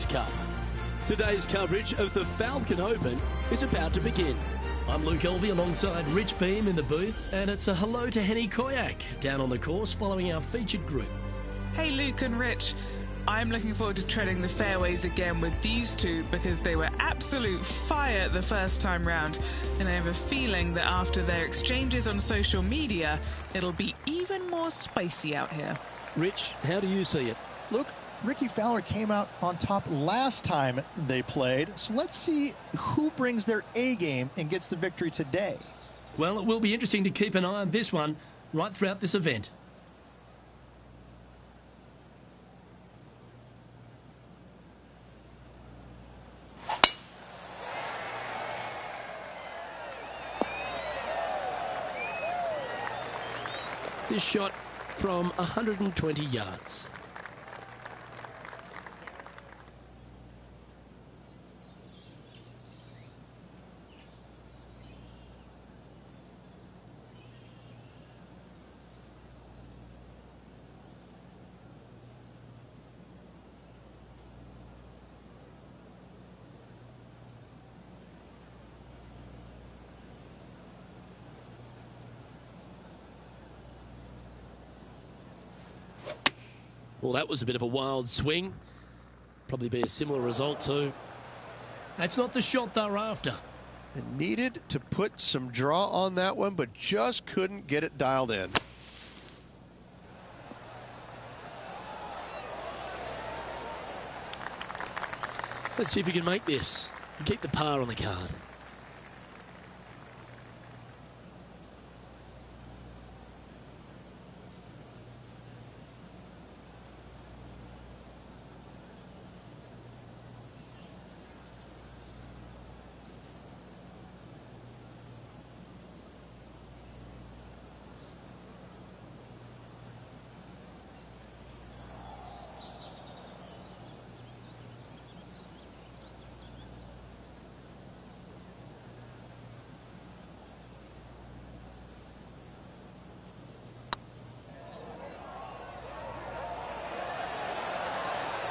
Cup. Today's coverage of the Falcon Open is about to begin. I'm Luke Elvey alongside Rich Beam in the booth, and it's a hello to Henny Koyak down on the course following our featured group. Hey Luke and Rich, I'm looking forward to treading the fairways again with these two because they were absolute fire the first time round, and I have a feeling that after their exchanges on social media, it'll be even more spicy out here. Rich, how do you see it? Look, Ricky Fowler came out on top last time they played, so let's see who brings their A game and gets the victory today. Well, it will be interesting to keep an eye on this one right throughout this event. This shot from 120 yards. Well, that was a bit of a wild swing. Probably be a similar result too. That's not the shot they're after. It needed to put some draw on that one, but just couldn't get it dialed in. Let's see if we can make this and keep the par on the card.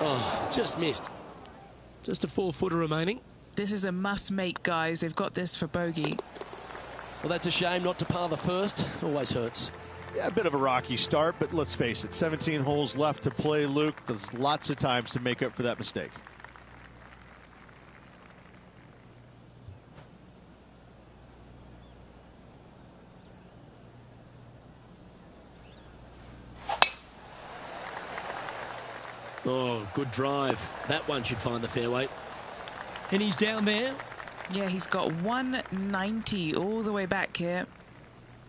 Oh, just missed. Just a 4-footer remaining. This is a must-make, guys. They've got this for bogey. Well, that's a shame not to par the first. Always hurts. Yeah, a bit of a rocky start, but let's face it, 17 holes left to play, Luke. There's lots of times to make up for that mistake. Oh, good drive. That one should find the fairway. And he's down there. Yeah, he's got 190 all the way back here.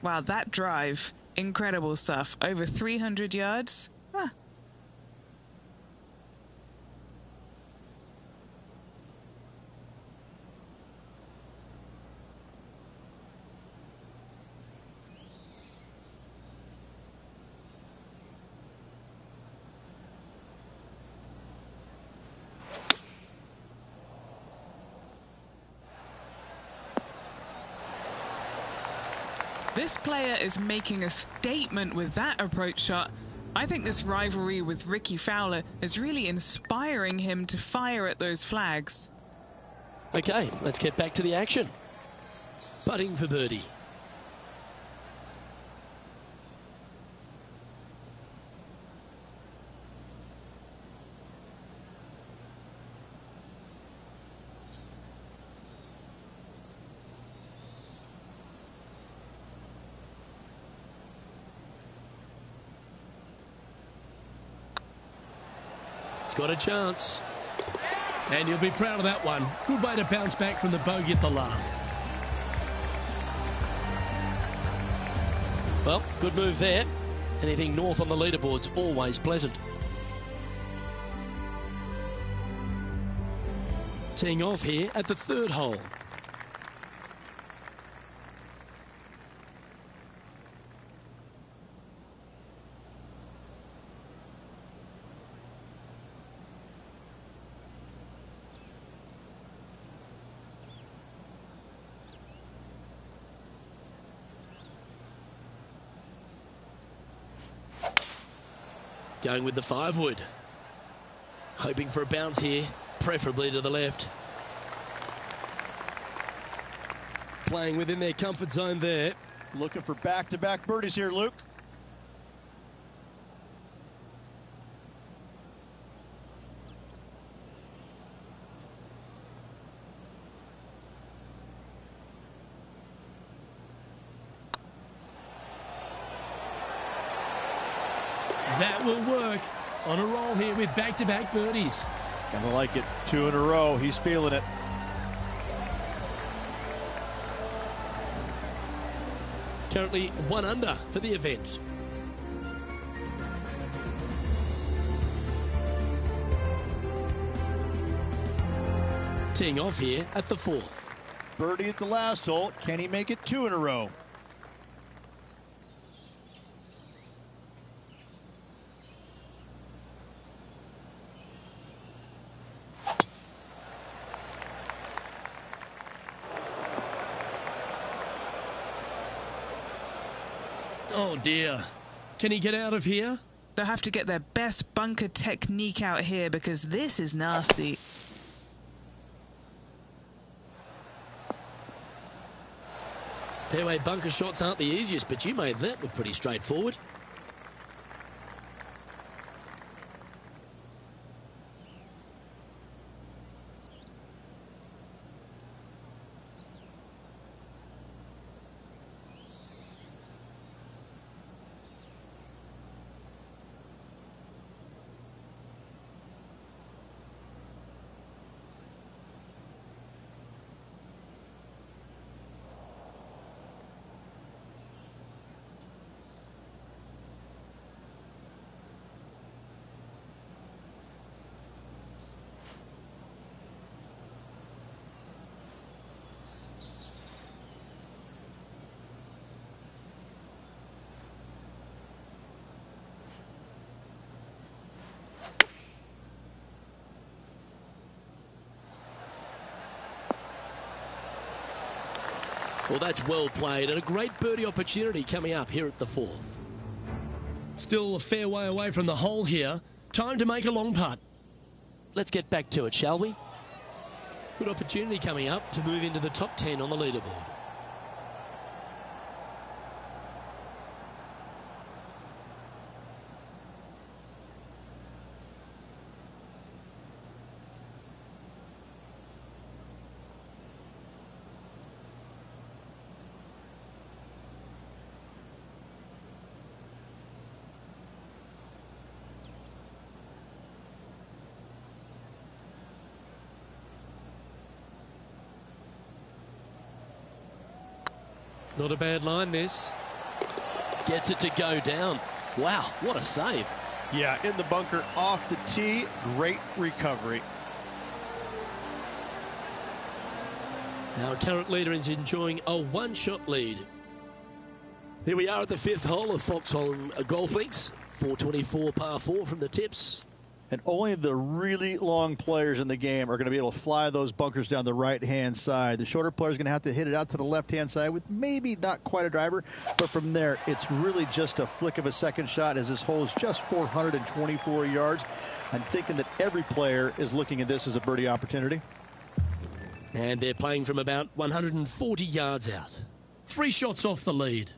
Wow, that drive. Incredible stuff. Over 300 yards. Huh. This player is making a statement with that approach shot. I think this rivalry with Ricky Fowler is really inspiring him to fire at those flags. Okay, let's get back to the action. Putting for birdie. Got a chance. And you'll be proud of that one. Good way to bounce back from the bogey at the last. Well, good move there. Anything north on the leaderboard's always pleasant. Teeing off here at the third hole. Going with the 5-wood. Hoping for a bounce here. preferably to the left. Playing within their comfort zone there. Looking for back-to-back birdies here, Luke. That will work. On a roll here with back-to-back birdies. Gotta like it. 2 in a row. He's feeling it. Currently 1 under for the event. Teeing off here at the 4th. Birdie at the last hole. Can he make it 2 in a row? Oh dear. Can he get out of here? They'll have to get their best bunker technique out here because this is nasty. Fairway bunker shots aren't the easiest, but you made that look pretty straightforward. Well, that's well played and a great birdie opportunity coming up here at the 4th. Still a fair way away from the hole here. Time to make a long putt. Let's get back to it, shall we? Good opportunity coming up to move into the top 10 on the leaderboard. Not a bad line, this. Gets it to go down. Wow, what a save. Yeah, in the bunker, off the tee. Great recovery. Our current leader is enjoying a 1-shot lead. Here we are at the 5th hole of Foxholm Golf Links. 424 par 4 from the tips. And only the really long players in the game are going to be able to fly those bunkers down the right-hand side. The shorter players are going to have to hit it out to the left-hand side with maybe not quite a driver, but from there, it's really just a flick of a second shot as this hole is just 424 yards. I'm thinking that every player is looking at this as a birdie opportunity. And they're playing from about 140 yards out. 3 shots off the lead.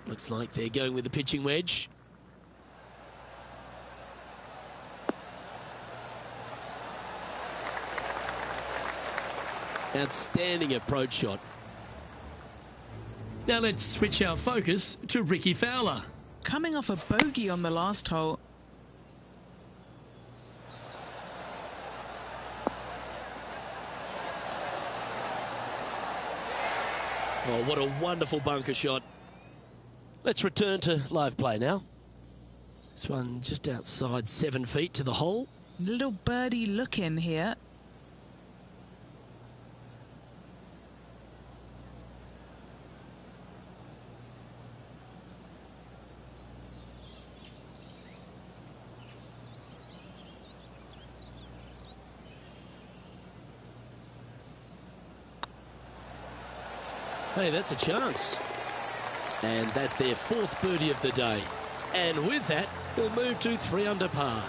Looks like they're going with the pitching wedge. Outstanding approach shot. Now let's switch our focus to Ricky Fowler. Coming off a bogey on the last hole. Oh, what a wonderful bunker shot. Let's return to live play now. This one just outside 7 feet to the hole. Little birdie look in here. Hey, that's a chance. And that's their 4th birdie of the day. And with that, they'll move to 3 under par.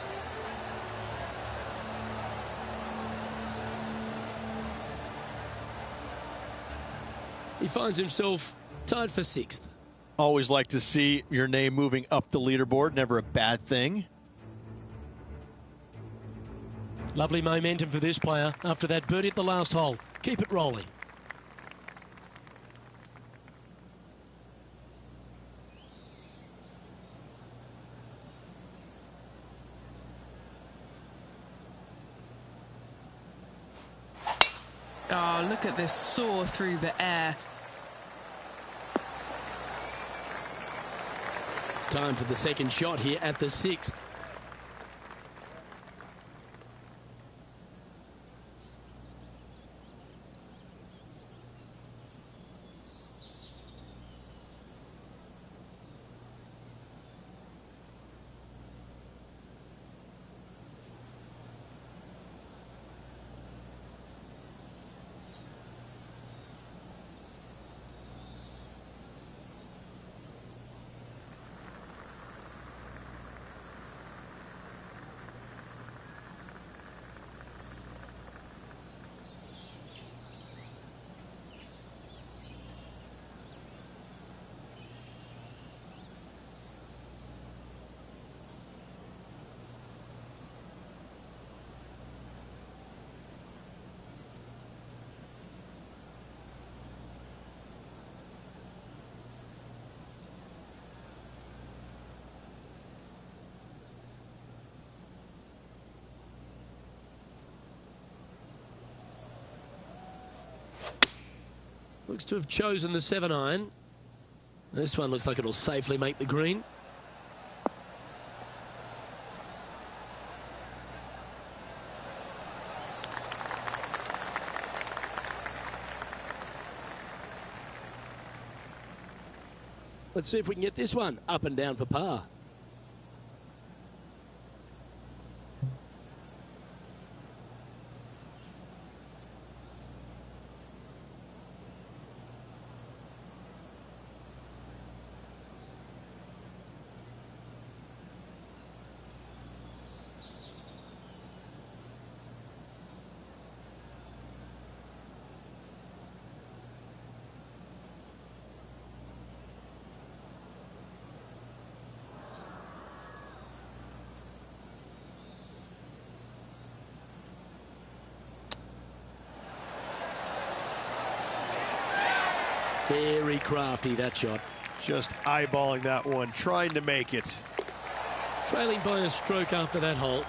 He finds himself tied for 6th. Always like to see your name moving up the leaderboard. Never a bad thing. Lovely momentum for this player after that birdie at the last hole. Keep it rolling. Oh, look at this soar through the air. Time for the second shot here at the 6th. Looks to have chosen the 7-iron. This one looks like it'll safely make the green. Let's see if we can get this one up and down for par. Very crafty, that shot. Just eyeballing that one, trying to make it. Trailing by a stroke after that hole.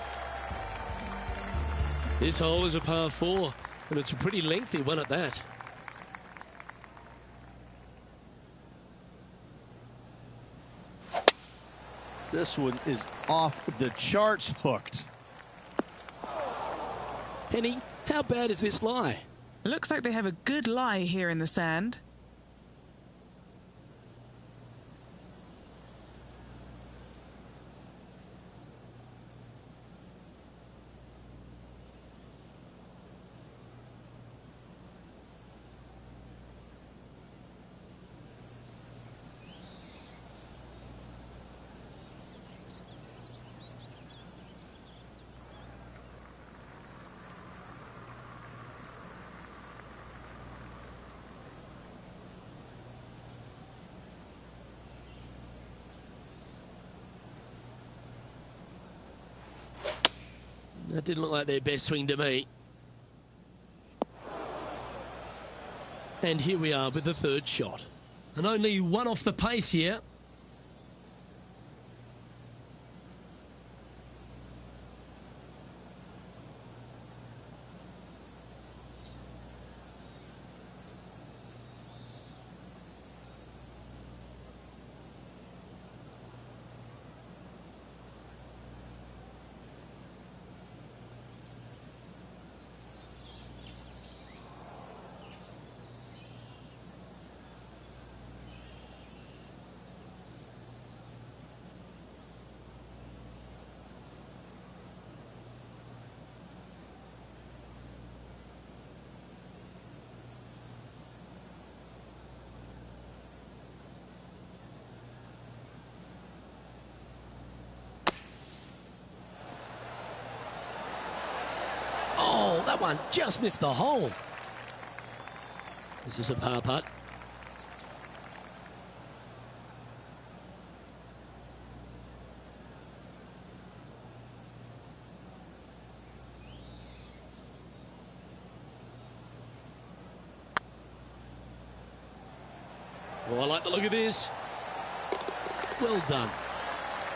This hole is a par 4, and it's a pretty lengthy one at that. This one is off the charts hooked. Henny, how bad is this lie? It looks like they have a good lie here in the sand. That didn't look like their best swing to me. And here we are with the third shot. And only one off the pace here. Oh, that one just missed the hole. This is a par putt. Oh, I like the look of this. Well done.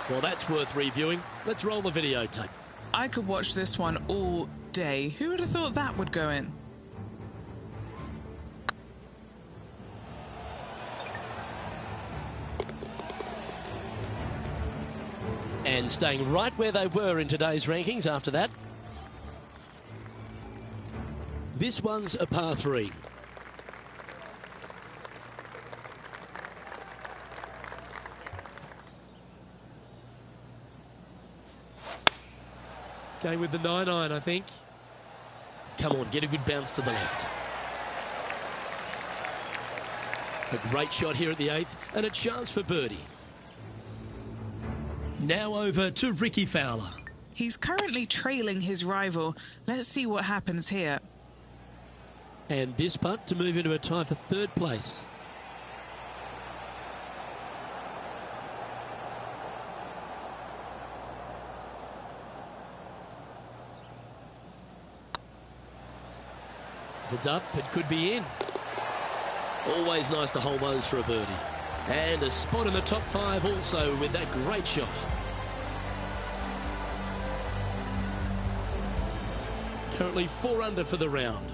Well, that's worth reviewing. Let's roll the videotape. I could watch this one all day. Who would have thought that would go in? And staying right where they were in today's rankings after that. This one's a par 3. Going with the 9-iron, I think. Come on, get a good bounce to the left. A great shot here at the 8th, and a chance for birdie. Now over to Ricky Fowler. He's currently trailing his rival. Let's see what happens here. And this putt to move into a tie for 3rd place. If it's up, it could be in. Always nice to hold those for a birdie. And a spot in the top 5 also with that great shot. Currently 4 under for the round.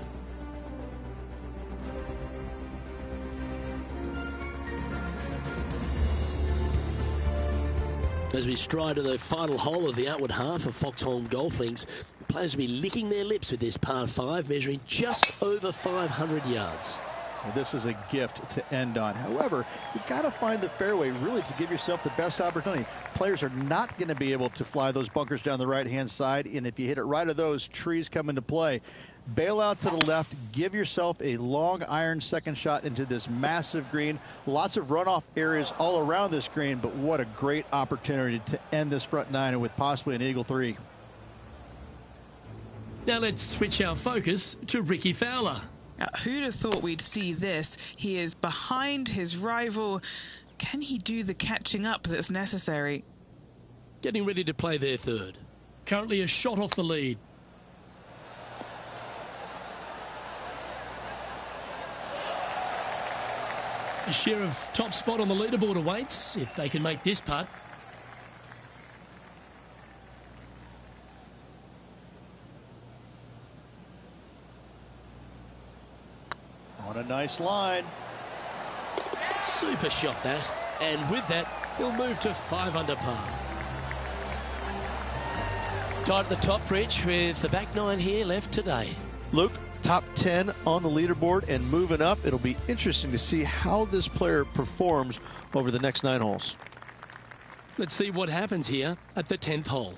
As we stride to the final hole of the outward half of Foxholm Golf Links, the players will be licking their lips with this par 5, measuring just over 500 yards. Well, this is a gift to end on. However, you've got to find the fairway really to give yourself the best opportunity. Players are not going to be able to fly those bunkers down the right-hand side, and if you hit it right of those, trees come into play. Bail out to the left, give yourself a long iron second shot into this massive green. Lots of runoff areas all around this green, but what a great opportunity to end this front 9 with possibly an eagle 3. Now let's switch our focus to Ricky Fowler. Who'd have thought we'd see this? He is behind his rival. Can he do the catching up that's necessary? Getting ready to play their 3rd. Currently a shot off the lead. A share of top spot on the leaderboard awaits if they can make this putt. On a nice line. Super shot that. And with that, he'll move to 5 under par. Tied at the top, Rich, with the back 9 here left today. Luke, top 10 on the leaderboard and moving up. It'll be interesting to see how this player performs over the next 9 holes. Let's see what happens here at the 10th hole.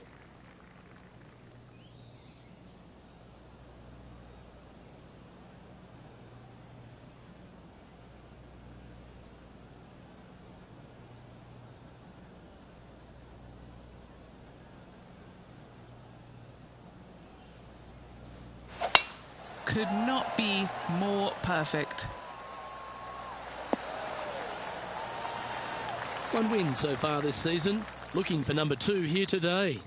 Could not be more perfect. 1 win so far this season. Looking for number 2 here today.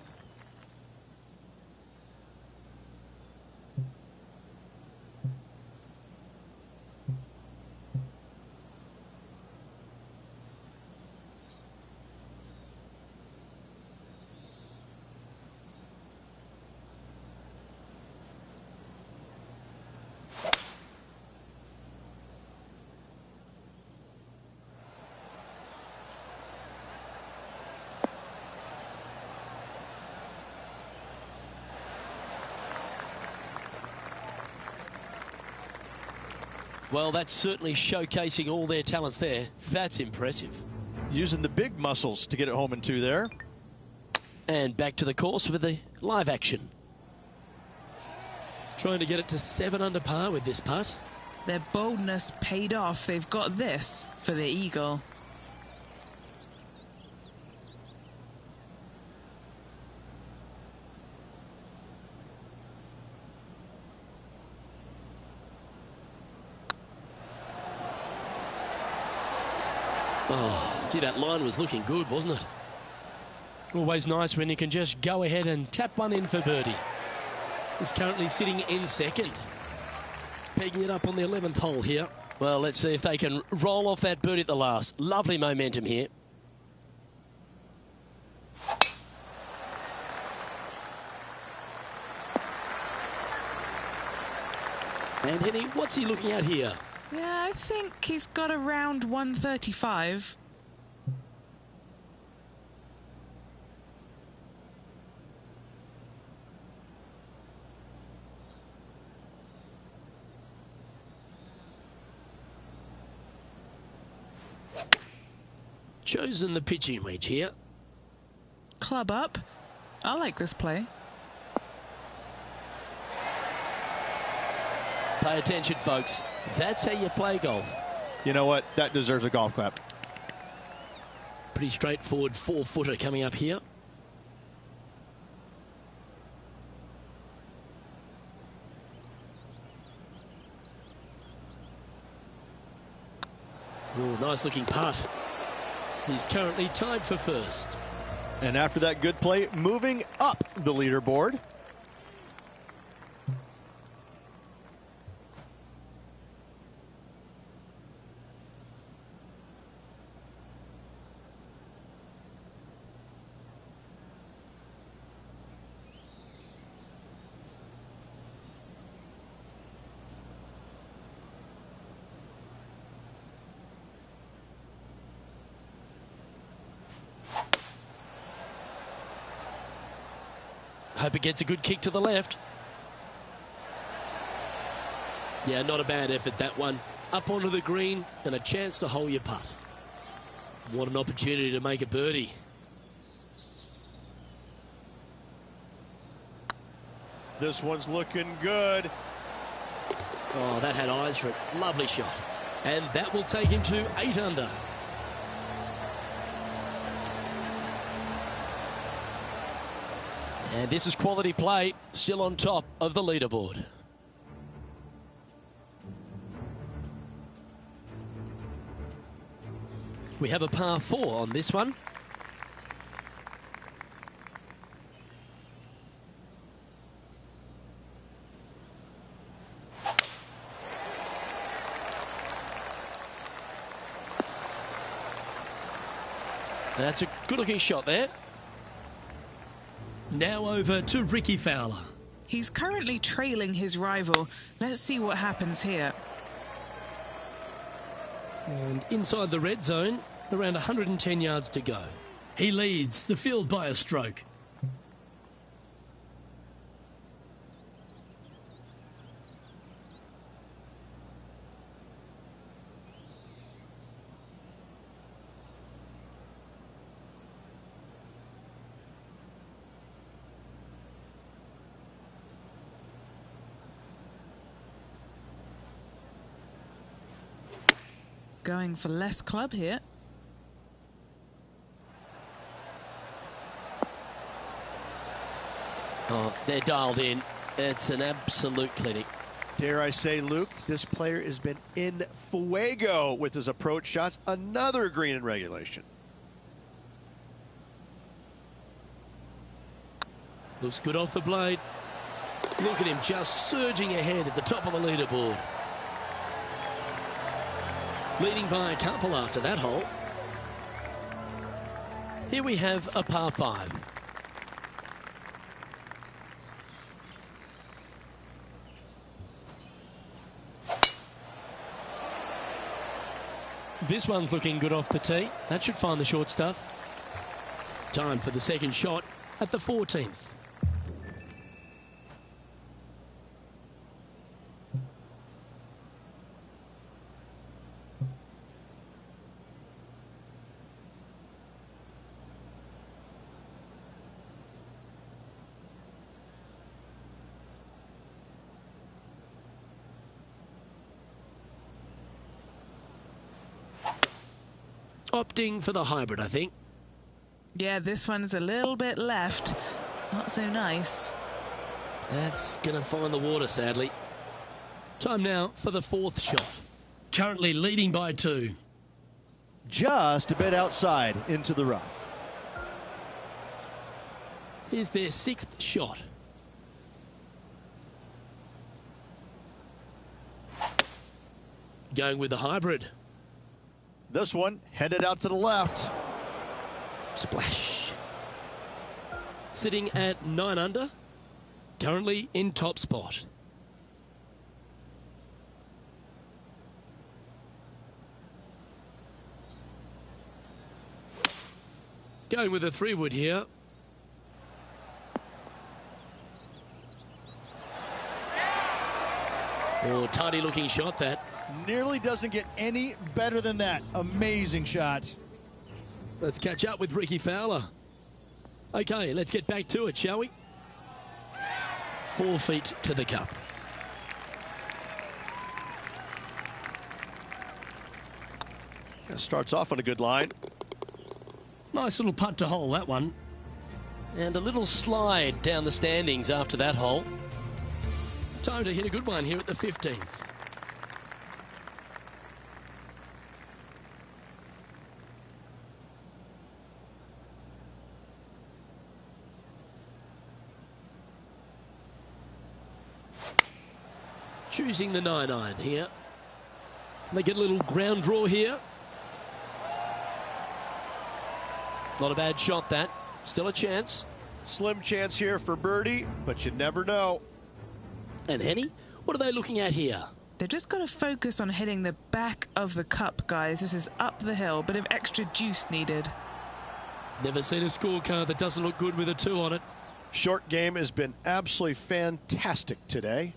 Well, that's certainly showcasing all their talents there. That's impressive. Using the big muscles to get it home in 2 there. And back to the course with the live action. Trying to get it to 7 under par with this putt. Their boldness paid off. They've got this for the eagle. Oh, gee, that line was looking good, wasn't it? Always nice when you can just go ahead and tap one in for birdie. He's currently sitting in second. Pegging it up on the 11th hole here. Well, let's see if they can roll off that birdie at the last. Lovely momentum here. And Henny, what's he looking at here? Yeah, I think he's got around 135. Chosen the pitching wedge here. Club up. I like this play. Pay attention, folks. That's how you play golf. You know what? That deserves a golf clap. Pretty straightforward 4-footer coming up here. Oh, nice looking putt. He's currently tied for first. And after that good play, moving up the leaderboard. Hope it gets a good kick to the left. Yeah, not a bad effort, that one. Up onto the green and a chance to hole your putt. What an opportunity to make a birdie. This one's looking good. Oh, that had eyes for it. Lovely shot. And that will take him to 8 under. And this is quality play, still on top of the leaderboard. We have a par 4 on this one. That's a good-looking shot there. Now over to Ricky Fowler. He's currently trailing his rival. Let's see what happens here. And inside the red zone, around 110 yards to go. He leads the field by a stroke. Going for less club here. Oh, they're dialed in. It's an absolute clinic. Dare I say, Luke, this player has been in fuego with his approach shots. Another green in regulation. Looks good off the blade. Look at him just surging ahead at the top of the leaderboard. Leading by a couple after that hole. Here we have a par 5. This one's looking good off the tee. That should find the short stuff. Time for the second shot at the 14th. opting for the hybrid, I think. Yeah, this one's a little bit left. Not so nice. That's going to find the water, sadly. Time now for the fourth shot. Currently leading by 2. Just a bit outside into the rough. Here's their 6th shot. Going with the hybrid. This one headed out to the left. Splash. Sitting at 9 under. Currently in top spot. Going with a 3-wood here. Oh, tidy looking shot that. Nearly doesn't get any better than that. Amazing shot. Let's catch up with Ricky Fowler. Okay, let's get back to it, shall we? 4 feet to the cup. Starts off on a good line. Nice little putt to hole, that one. And a little slide down the standings after that hole. Time to hit a good one here at the 15th. Choosing the 9-iron here. They get a little ground draw here. Not a bad shot, that. Still a chance. Slim chance here for birdie, but you never know. And Henny, what are they looking at here? They've just got to focus on hitting the back of the cup, guys. This is up the hill, bit of extra juice needed. Never seen a scorecard that doesn't look good with a 2 on it. Short game has been absolutely fantastic today.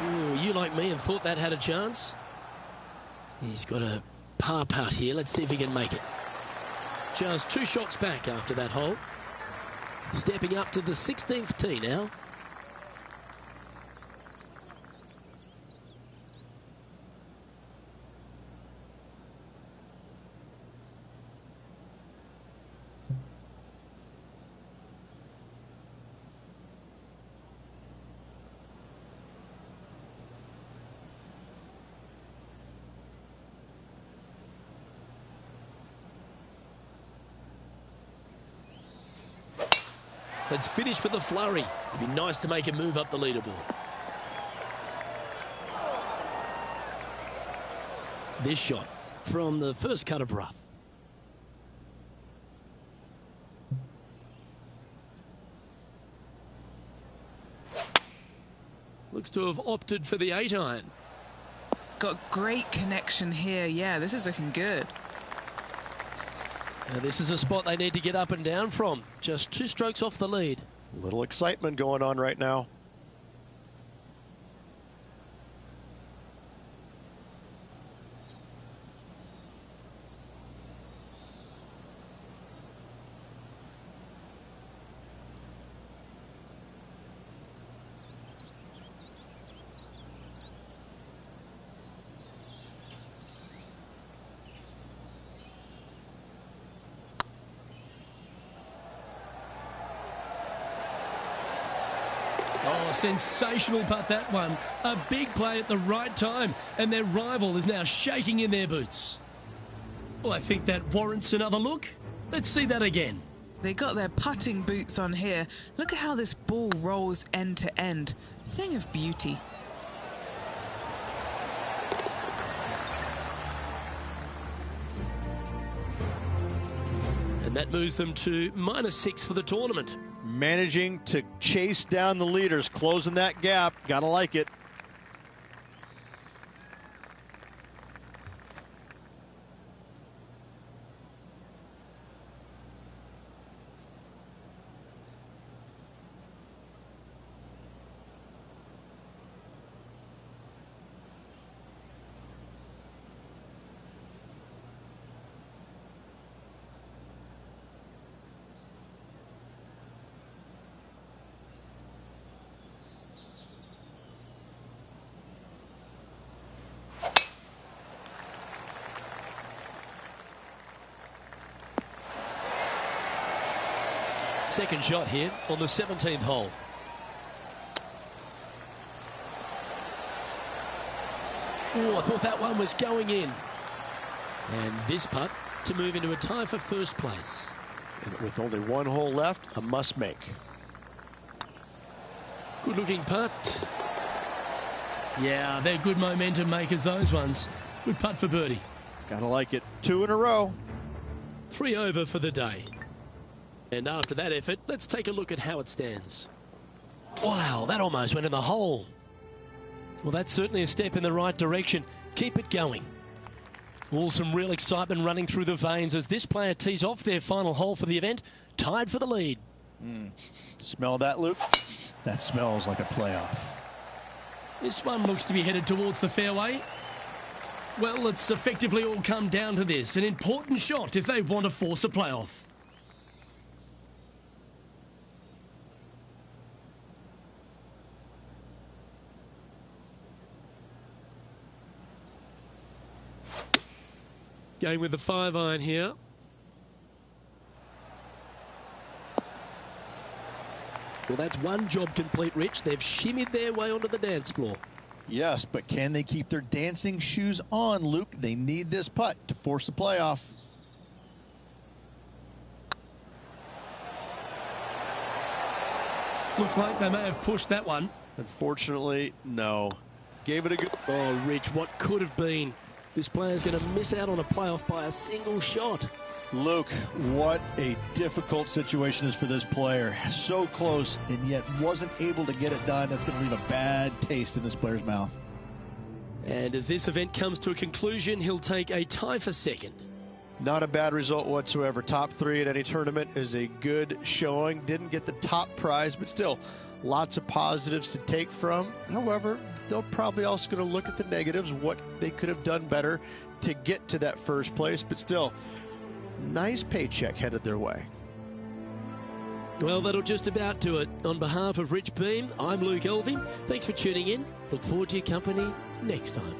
Ooh, you like me and thought that had a chance? He's got a par putt here. Let's see if he can make it. Just 2 shots back after that hole. Stepping up to the 16th tee now. Let's finish with the flurry. It'd be nice to make a move up the leaderboard. This shot from the first cut of rough. Looks to have opted for the 8-iron. Got great connection here. Yeah, this is looking good. Now this is a spot they need to get up and down from. Just 2 strokes off the lead. A little excitement going on right now. Oh, sensational putt, that one. A big play at the right time, and their rival is now shaking in their boots. Well, I think that warrants another look. Let's see that again. They got their putting boots on here. Look at how this ball rolls end to end. Thing of beauty. And that moves them to -6 for the tournament. Managing to chase down the leaders, closing that gap. Gotta like it. Second shot here on the 17th hole. Oh, I thought that one was going in. And this putt to move into a tie for first place. And with only one hole left, a must make. Good looking putt. Yeah, they're good momentum makers, those ones. Good putt for birdie. Gotta like it. 2 in a row. 3 over for the day. And after that effort, let's take a look at how it stands. Wow, that almost went in the hole. Well, that's certainly a step in the right direction. Keep it going. All some real excitement running through the veins as this player tees off their final hole for the event, tied for the lead. Smell that, Luke? That smells like a playoff. This one looks to be headed towards the fairway. Well, it's effectively all come down to this. An important shot if they want to force a playoff. Going with the 5-iron here. Well, that's one job complete, Rich. They've shimmied their way onto the dance floor. Yes, but can they keep their dancing shoes on, Luke? They need this putt to force the playoff. Looks like they may have pushed that one. Unfortunately, no. Gave it a good... Oh, Rich, what could have been? This player's going to miss out on a playoff by a single shot. Luke, what a difficult situation is for this player. So close and yet wasn't able to get it done. That's going to leave a bad taste in this player's mouth. And as this event comes to a conclusion, he'll take a tie for second. Not a bad result whatsoever. Top 3 at any tournament is a good showing. Didn't get the top prize, but still lots of positives to take from. However, they're probably also going to look at the negatives, what they could have done better to get to that first place. But still, nice paycheck headed their way. Well, that'll just about do it. On behalf of Rich Beam, I'm Luke Elving. Thanks for tuning in. Look forward to your company next time.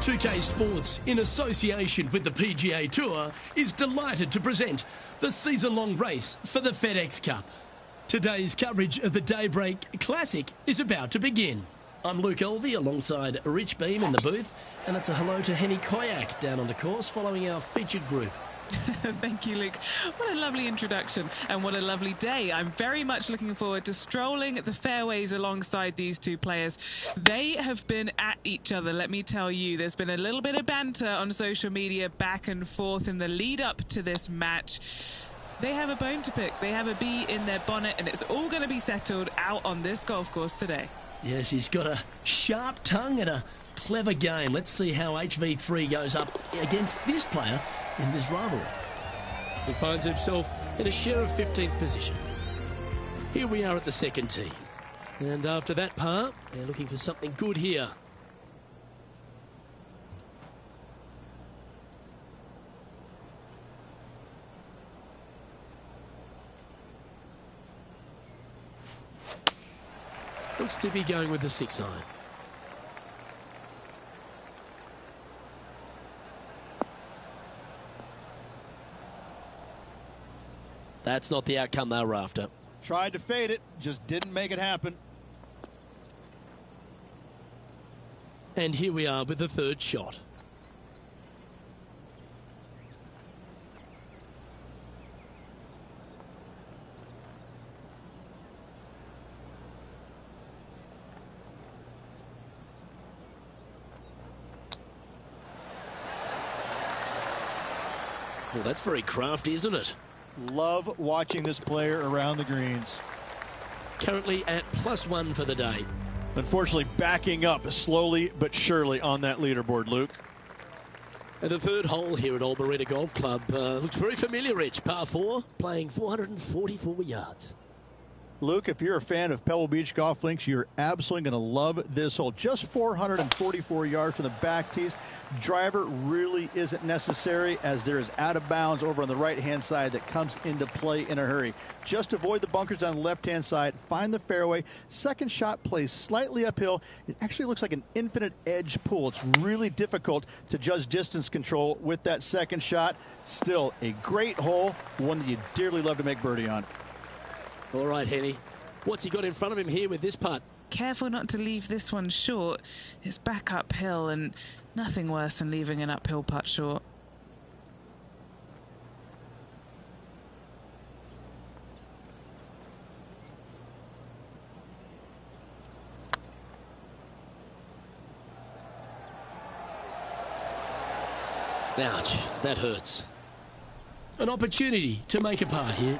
UK Sports, in association with the PGA Tour, is delighted to present the season-long race for the FedEx Cup. Today's coverage of the Daybreak Classic is about to begin. I'm Luke Elvey alongside Rich Beam in the booth, and it's a hello to Henny Koyak down on the course following our featured group. Thank you, Luke. What a lovely introduction and what a lovely day. I'm very much looking forward to strolling the fairways alongside these two players. They have been at each other, let me tell you. There's been a little bit of banter on social media back and forth in the lead up to this match. They have a bone to pick. They have a bee in their bonnet, and it's all going to be settled out on this golf course today. Yes, he's got a sharp tongue and a Clever game. Let's see how HV3 goes up against this player in this rivalry. He finds himself in a share of 15th position. Here we are at the second tee. And after that par, they're looking for something good here. Looks to be going with the 6-iron. That's not the outcome they were after. Tried to fade it, just didn't make it happen. And here we are with the third shot. Well, that's very crafty, isn't it? Love watching this player around the greens. Currently at +1 for the day. Unfortunately, backing up slowly but surely on that leaderboard, Luke. And the third hole here at Old Marina Golf Club looks very familiar, Rich. Par 4, playing 444 yards. Luke, if you're a fan of Pebble Beach Golf Links, you're absolutely going to love this hole. Just 444 yards from the back tees. Driver really isn't necessary, as there is out of bounds over on the right-hand side that comes into play in a hurry. Just avoid the bunkers on the left-hand side. Find the fairway. Second shot plays slightly uphill. It actually looks like an infinite edge pool. It's really difficult to judge distance control with that second shot. Still a great hole, one that you dearly love to make birdie on. All right, Henny. What's he got in front of him here with this putt? Careful not to leave this one short. It's back uphill, and nothing worse than leaving an uphill putt short. Ouch, that hurts. An opportunity to make a par here.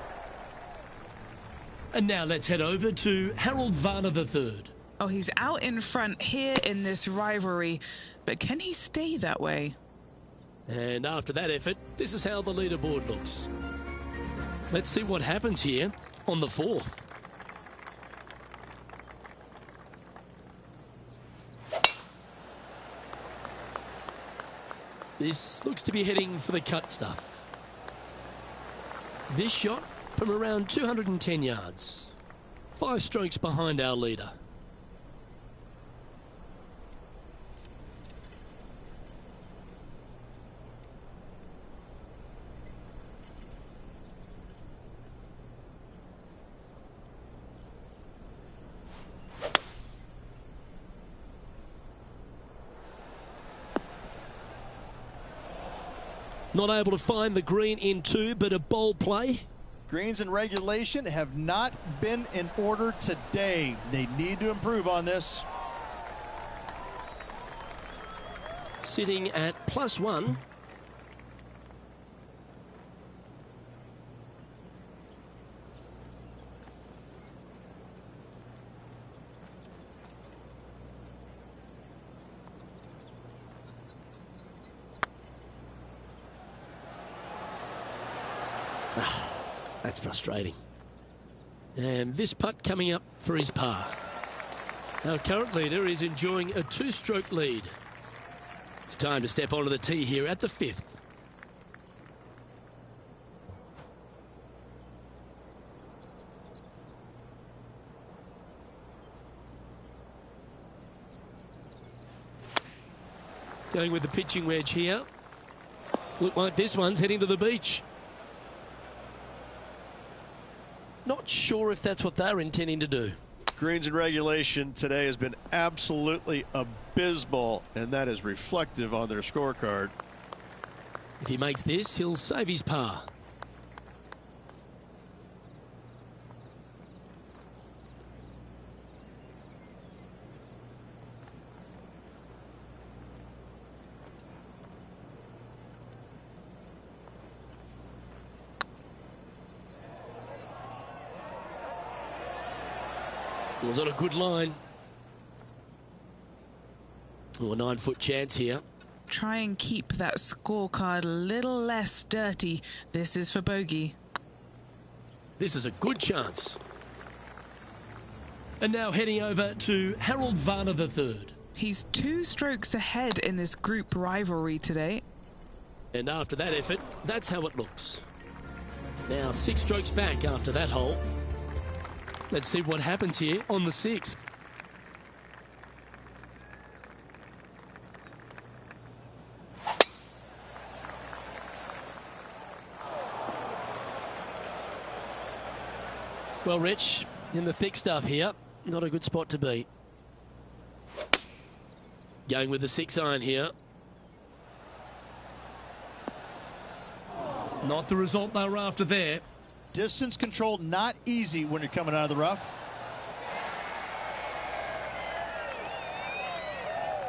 And now let's head over to Harold Varner III. Oh, he's out in front here in this rivalry, but can he stay that way? And after that effort, this is how the leaderboard looks. Let's see what happens here on the 4th. This looks to be heading for the cut stuff. This shot from around 210 yards. 5 strokes behind our leader. Not able to find the green in 2, but a bold play. Greens and regulation have not been in order today. They need to improve on this. Sitting at +1. That's frustrating. And this putt coming up for his par. Our current leader is enjoying a 2-stroke lead. It's time to step onto the tee here at the 5th. Going with the pitching wedge here. Look like this one's heading to the beach. Not sure if that's what they're intending to do. Greens and regulation today has been absolutely abysmal, and that is reflective on their scorecard. If he makes this, he'll save his par. Was on a good line. Oh, a 9-foot chance here. Try and keep that scorecard a little less dirty. This is for bogey. This is a good chance. And now heading over to Harold Varner III. He's 2 strokes ahead in this group rivalry today. And after that effort, that's how it looks. Now 6 strokes back after that hole. Let's see what happens here on the 6th. Well, Rich, in the thick stuff here, not a good spot to be. Going with the 6-iron here. Not the result they were after there. Distance control not easy when you're coming out of the rough.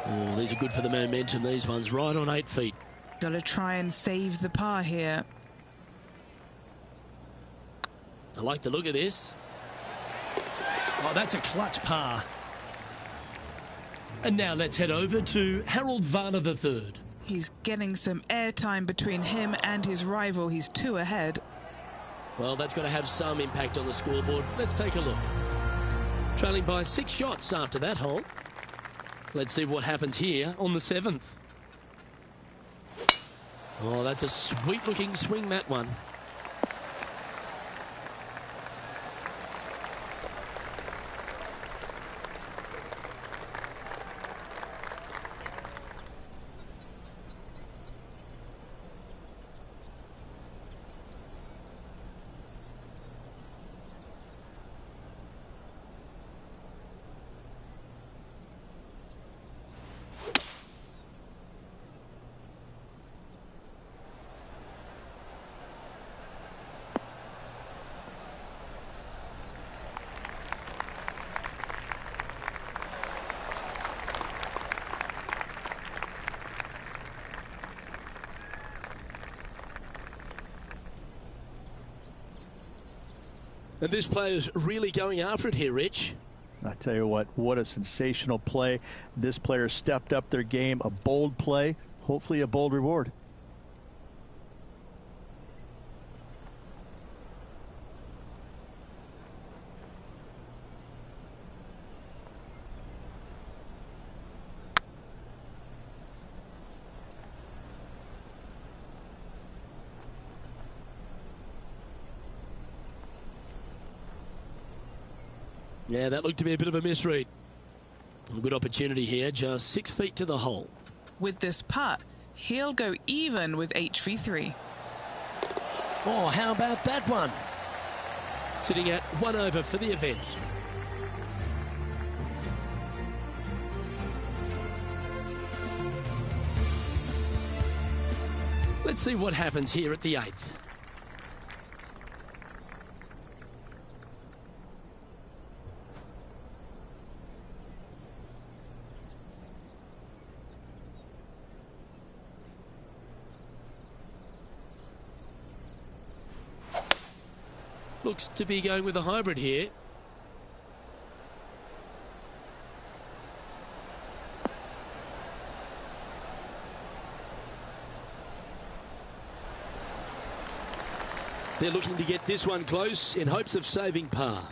Oh, these are good for the momentum, these ones, right on 8 feet. Got to try and save the par here. I like the look of this. Oh, that's a clutch par. And now let's head over to Harold Varner III. He's getting some airtime between him and his rival. He's 2 ahead. Well, that's got to have some impact on the scoreboard. Let's take a look. Trailing by 6 shots after that hole. Let's see what happens here on the 7th. Oh, that's a sweet-looking swing, that one. And this player's really going after it here, Rich. I tell you what a sensational play. This player stepped up their game, a bold play, hopefully a bold reward. Yeah, that looked to be a bit of a misread. A good opportunity here, just 6 feet to the hole. With this putt, he'll go even with HV3. Oh, how about that one? Sitting at 1 over for the event. Let's see what happens here at the 8th. Looks to be going with a hybrid here. They're looking to get this one close in hopes of saving par.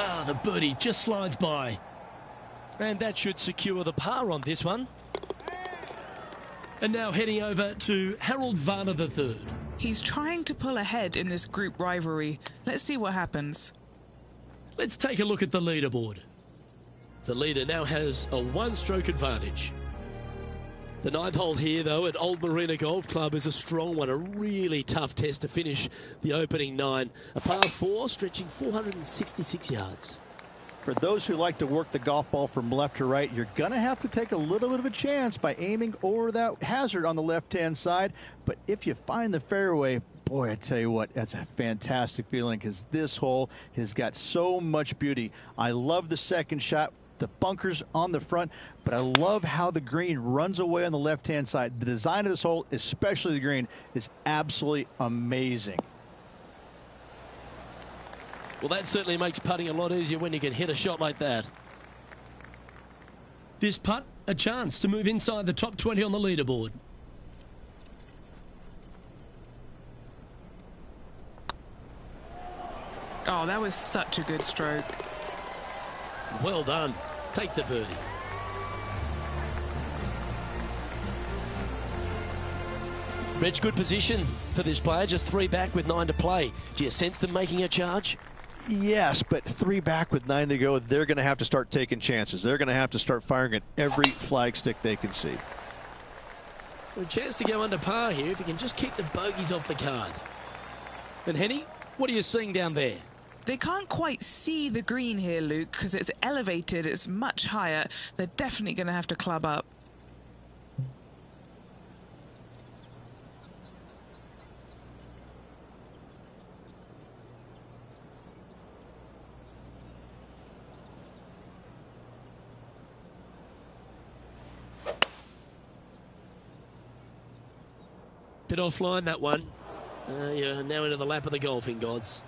Ah, the birdie just slides by. And that should secure the par on this one. And now heading over to Harold Varner III. He's trying to pull ahead in this group rivalry. Let's see what happens. Let's take a look at the leaderboard. The leader now has a 1-stroke advantage. The 9th hole here, though, at Old Marina Golf Club is a strong one, a really tough test to finish the opening 9. A par 4 stretching 466 yards. For those who like to work the golf ball from left to right, you're going to have to take a little bit of a chance by aiming over that hazard on the left-hand side. But if you find the fairway, boy, I tell you what, that's a fantastic feeling because this hole has got so much beauty. I love the second shot, the bunkers on the front, but I love how the green runs away on the left-hand side. The design of this hole, especially the green, is absolutely amazing. Well, that certainly makes putting a lot easier when you can hit a shot like that. This putt, a chance to move inside the top 20 on the leaderboard. Oh, that was such a good stroke. Well done. Take the birdie. Reg, good position for this player. Just 3 back with 9 to play. Do you sense them making a charge? Yes, but 3 back with 9 to go, they're going to have to start taking chances. They're going to have to start firing at every flagstick they can see. A chance to go under par here if you can just keep the bogeys off the card. And Henny, what are you seeing down there? They can't quite see the green here, Luke, because it's elevated. It's much higher. They're definitely going to have to club up. Bit offline, that one. You're now into the lap of the golfing gods.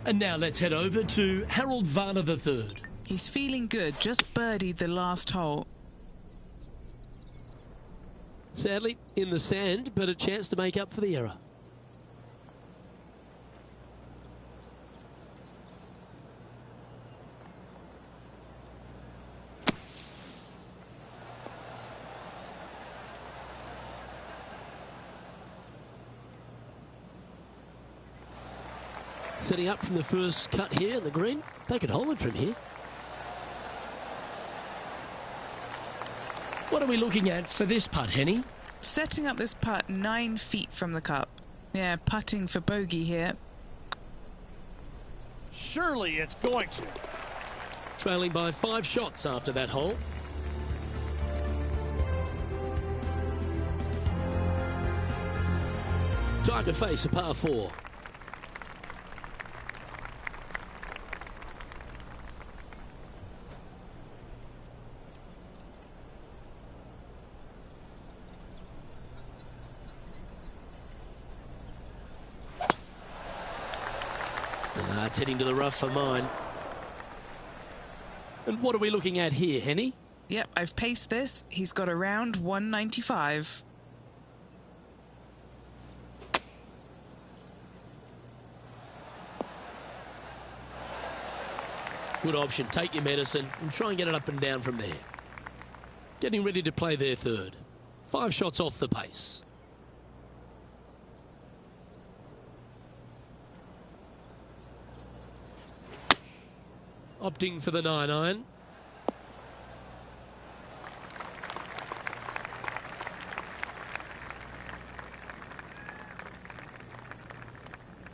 And now let's head over to Harold Varner III. He's feeling good, just birdied the last hole. Sadly, in the sand, but a chance to make up for the error. Setting up from the first cut here in the green. They could hold it from here. What are we looking at for this putt, Henny? Setting up this putt 9 feet from the cup. Yeah, putting for bogey here. Surely it's going to. Trailing by 5 shots after that hole. Time to face a par 4. It's heading to the rough for mine. And what are we looking at here, Henny? Yep, I've paced this. He's got around 195. Good option. Take your medicine and try and get it up and down from there. Getting ready to play their third. 5 shots off the pace. Opting for the 9-iron.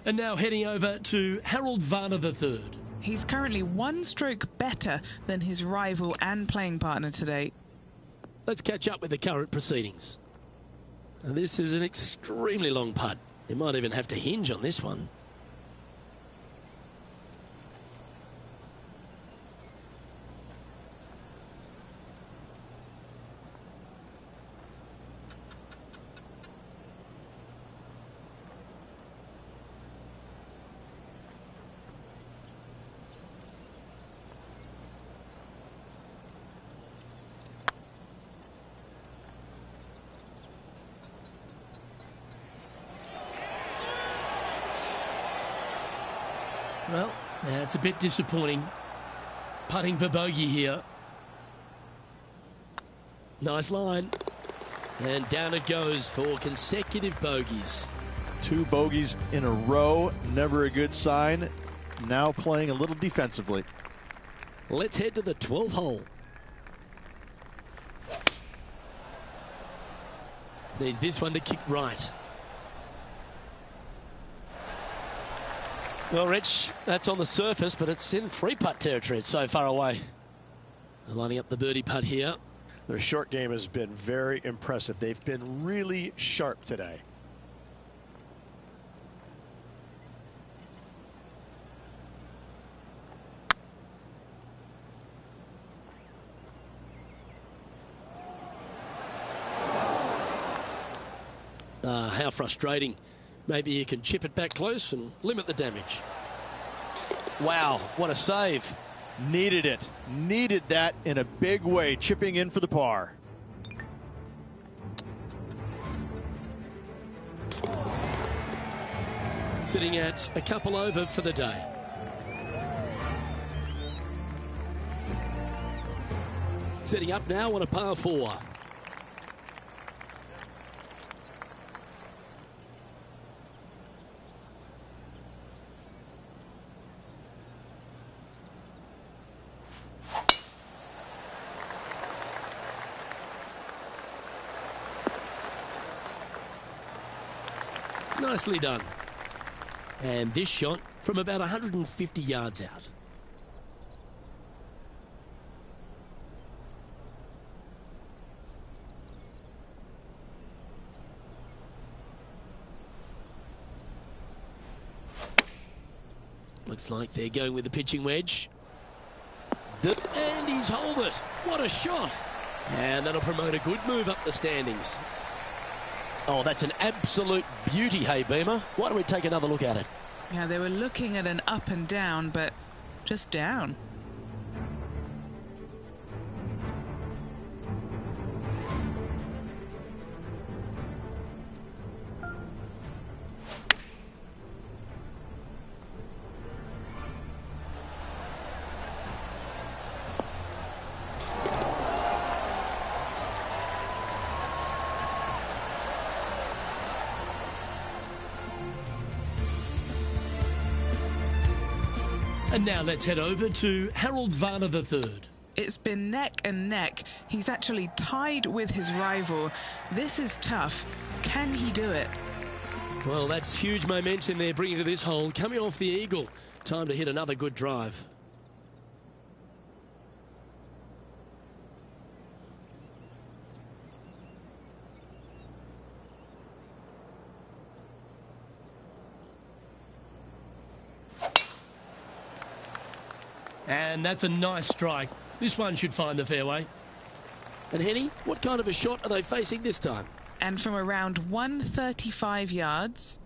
And now heading over to Harold Varner III. He's currently 1 stroke better than his rival and playing partner today. Let's catch up with the current proceedings. Now, this is an extremely long putt. You might even have to hinge on this one. Well, that's a bit disappointing. Putting for bogey here. Nice line. And down it goes for consecutive bogeys. 2 bogeys in a row, never a good sign. Now playing a little defensively. Let's head to the 12th hole. Needs this one to kick right. Well, Rich, that's on the surface, but it's in free putt territory. It's so far away. They're lining up the birdie putt here. Their short game has been very impressive. They've been really sharp today. How frustrating. Maybe he can chip it back close and limit the damage. Wow, what a save. Needed it. Needed that in a big way, chipping in for the par. Sitting at a couple over for the day. Setting up now on a par 4. Nicely done. And this shot from about 150 yards out. Looks like they're going with the pitching wedge. And he's holed it. What a shot. And that'll promote a good move up the standings. Oh, that's an absolute beauty, hey, Beamer. Why don't we take another look at it? Yeah, they were looking at an up and down, but just down. And now let's head over to Harold Varner III. It's been neck and neck. He's actually tied with his rival. This is tough. Can he do it? Well, that's huge momentum they're bringing to this hole. Coming off the eagle. Time to hit another good drive. And that's a nice strike. This one should find the fairway. And Henny, what kind of a shot are they facing this time? And from around 135 yards.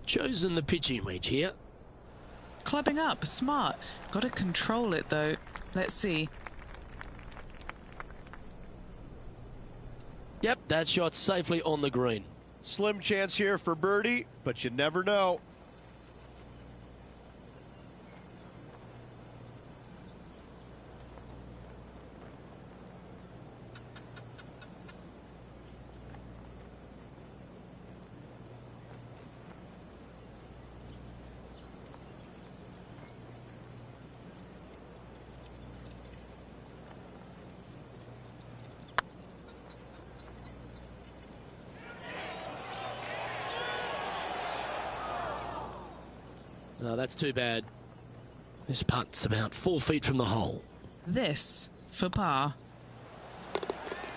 Chosen the pitching wedge here. Clubbing up, smart. Got to control it though. Let's see. Yep, that shot's safely on the green. Slim chance here for birdie, but you never know. No, that's too bad. This putt's about 4 feet from the hole. This for par.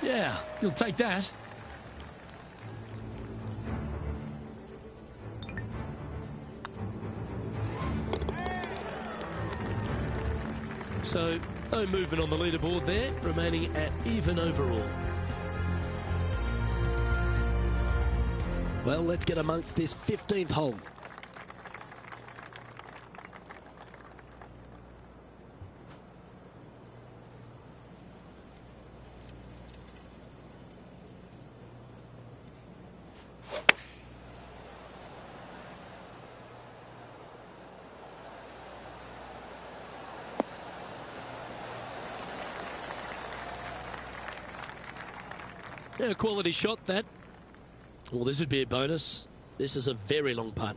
Yeah, you'll take that. So, no movement on the leaderboard there, remaining at even overall. Well, let's get amongst this 15th hole. Yeah, quality shot that. Well, this would be a bonus. This is a very long putt.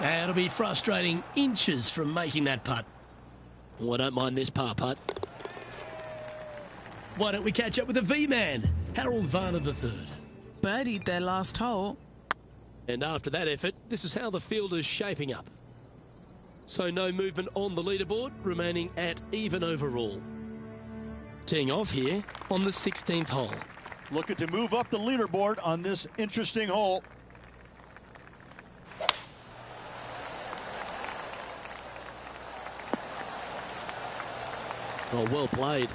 It'll be frustrating, inches from making that putt. Oh, I don't mind this par putt. Why don't we catch up with the V-man, Harold Varner III. Birdied their last hole. And after that effort, this is how the field is shaping up. So no movement on the leaderboard, remaining at even overall. Teeing off here on the 16th hole. Looking to move up the leaderboard on this interesting hole. Oh, well played.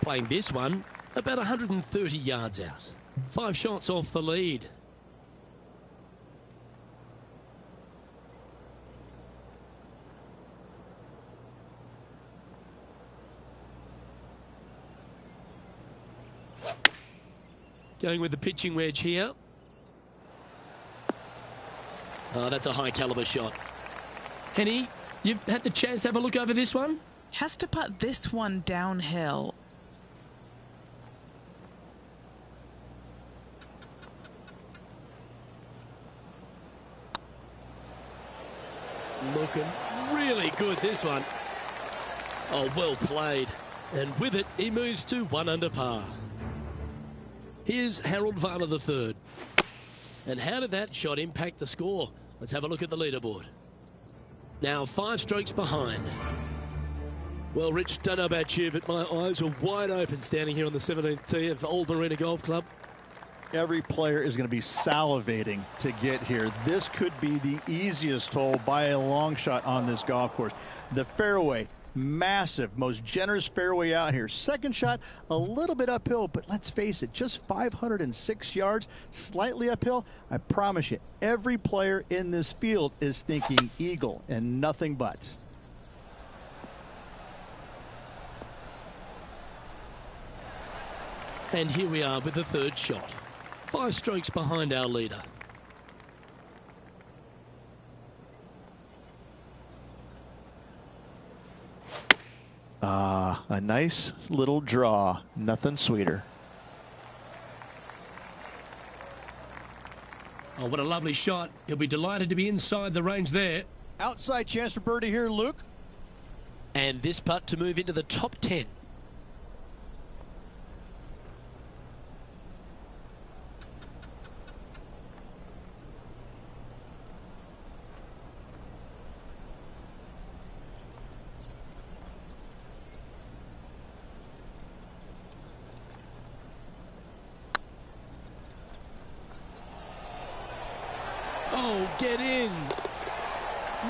Playing this one about 130 yards out. 5 shots off the lead. Going with the pitching wedge here. Oh, that's a high caliber shot. Henny, you've had the chance to have a look over this one? Has to putt this one downhill. Looking really good, this one. Oh, well played. And with it, he moves to 1 under par. Here's Harold Varner III. And how did that shot impact the score? Let's have a look at the leaderboard. Now 5 strokes behind. Well, Rich, don't know about you, but my eyes are wide open standing here on the 17th tee of the Old Marina Golf Club. Every player is going to be salivating to get here. This could be the easiest hole by a long shot on this golf course. The fairway, massive, most generous fairway out here. Second shot, a little bit uphill, but let's face it, just 506 yards, slightly uphill. I promise you, every player in this field is thinking eagle and nothing but. And here we are with the 3rd shot. 5 strokes behind our leader. A nice little draw. Nothing sweeter. Oh, what a lovely shot. He'll be delighted to be inside the range there. Outside chance for birdie here, Luke. And this putt to move into the top 10. Oh, get in.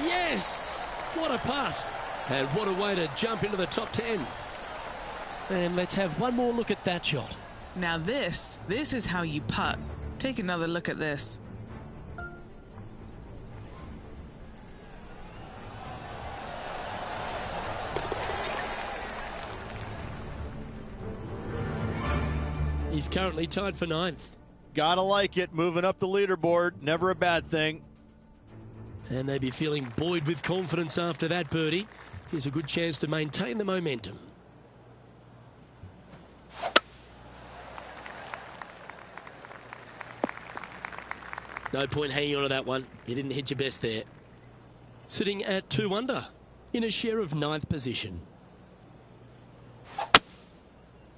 Yes! What a putt. And what a way to jump into the top 10. And let's have one more look at that shot. Now this is how you putt. Take another look at this. He's currently tied for 9th. Gotta like it, moving up the leaderboard, never a bad thing. And they'd be feeling buoyed with confidence after that birdie. Here's a good chance to maintain the momentum. No point hanging on to that one. You didn't hit your best there. Sitting at 2 under in a share of 9th position.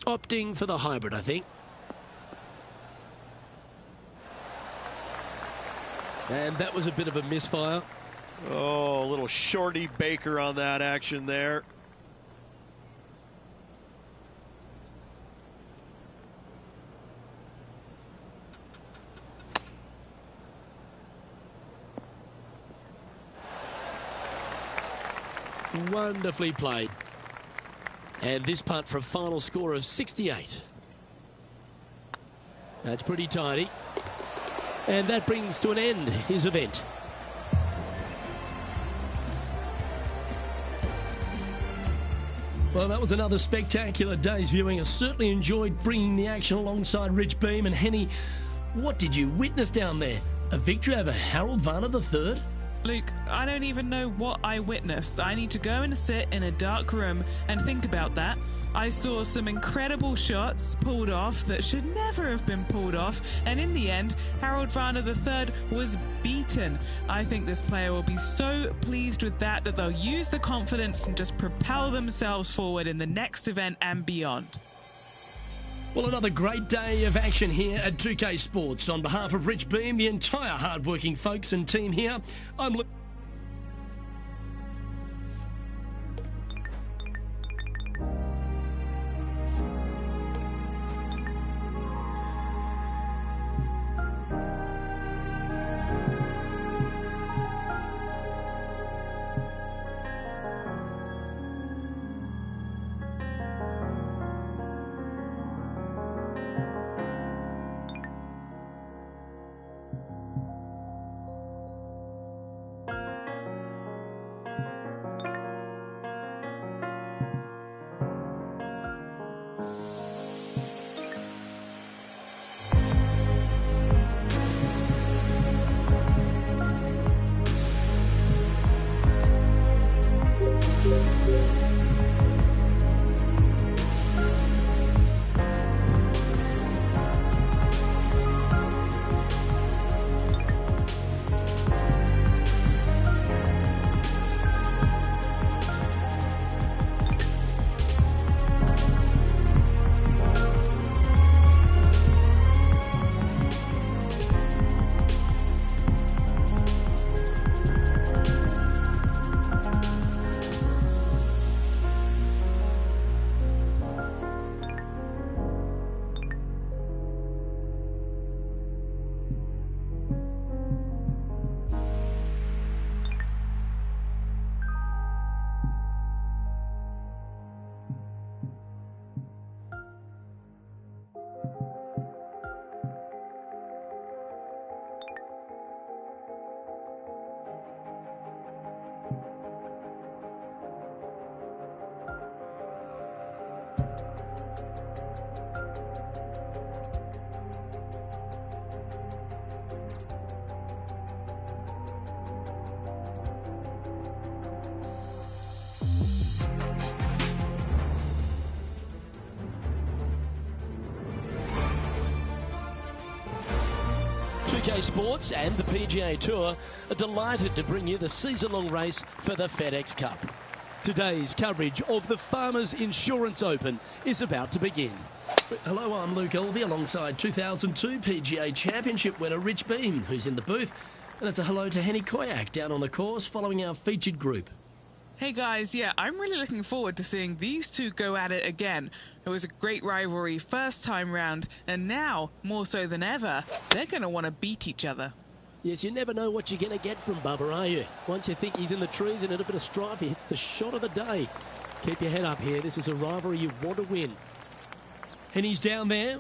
Opting for the hybrid, I think. And that was a bit of a misfire. Oh, a little shorty Baker on that action there. Wonderfully played. And this putt for a final score of 68. That's pretty tidy. And that brings to an end his event. Well, that was another spectacular day's viewing. I certainly enjoyed bringing the action alongside Rich Beem and Henny. What did you witness down there? A victory over Harold Varner III? Luke, I don't even know what I witnessed. I need to go and sit in a dark room and think about that. I saw some incredible shots pulled off that should never have been pulled off, and in the end, Harold Varner III was beaten. I think this player will be so pleased with that they'll use the confidence and just propel themselves forward in the next event and beyond. Well, another great day of action here at 2K Sports. On behalf of Rich Beem, the entire hard-working folks and team here, I'm Luke. PGA Sports and the PGA Tour are delighted to bring you the season-long race for the FedEx Cup. Today's coverage of the Farmers Insurance Open is about to begin. Hello, I'm Luke Elvey alongside 2002 PGA Championship winner Rich Beem, who's in the booth. And it's a hello to Henny Koyak down on the course following our featured group. Hey guys, yeah, I'm really looking forward to seeing these two go at it again. It was a great rivalry first time round, and now, more so than ever, they're going to want to beat each other. Yes, you never know what you're going to get from Bubba, are you? Once you think he's in the trees and in a bit of strife, he hits the shot of the day. Keep your head up here. This is a rivalry you want to win. And he's down there.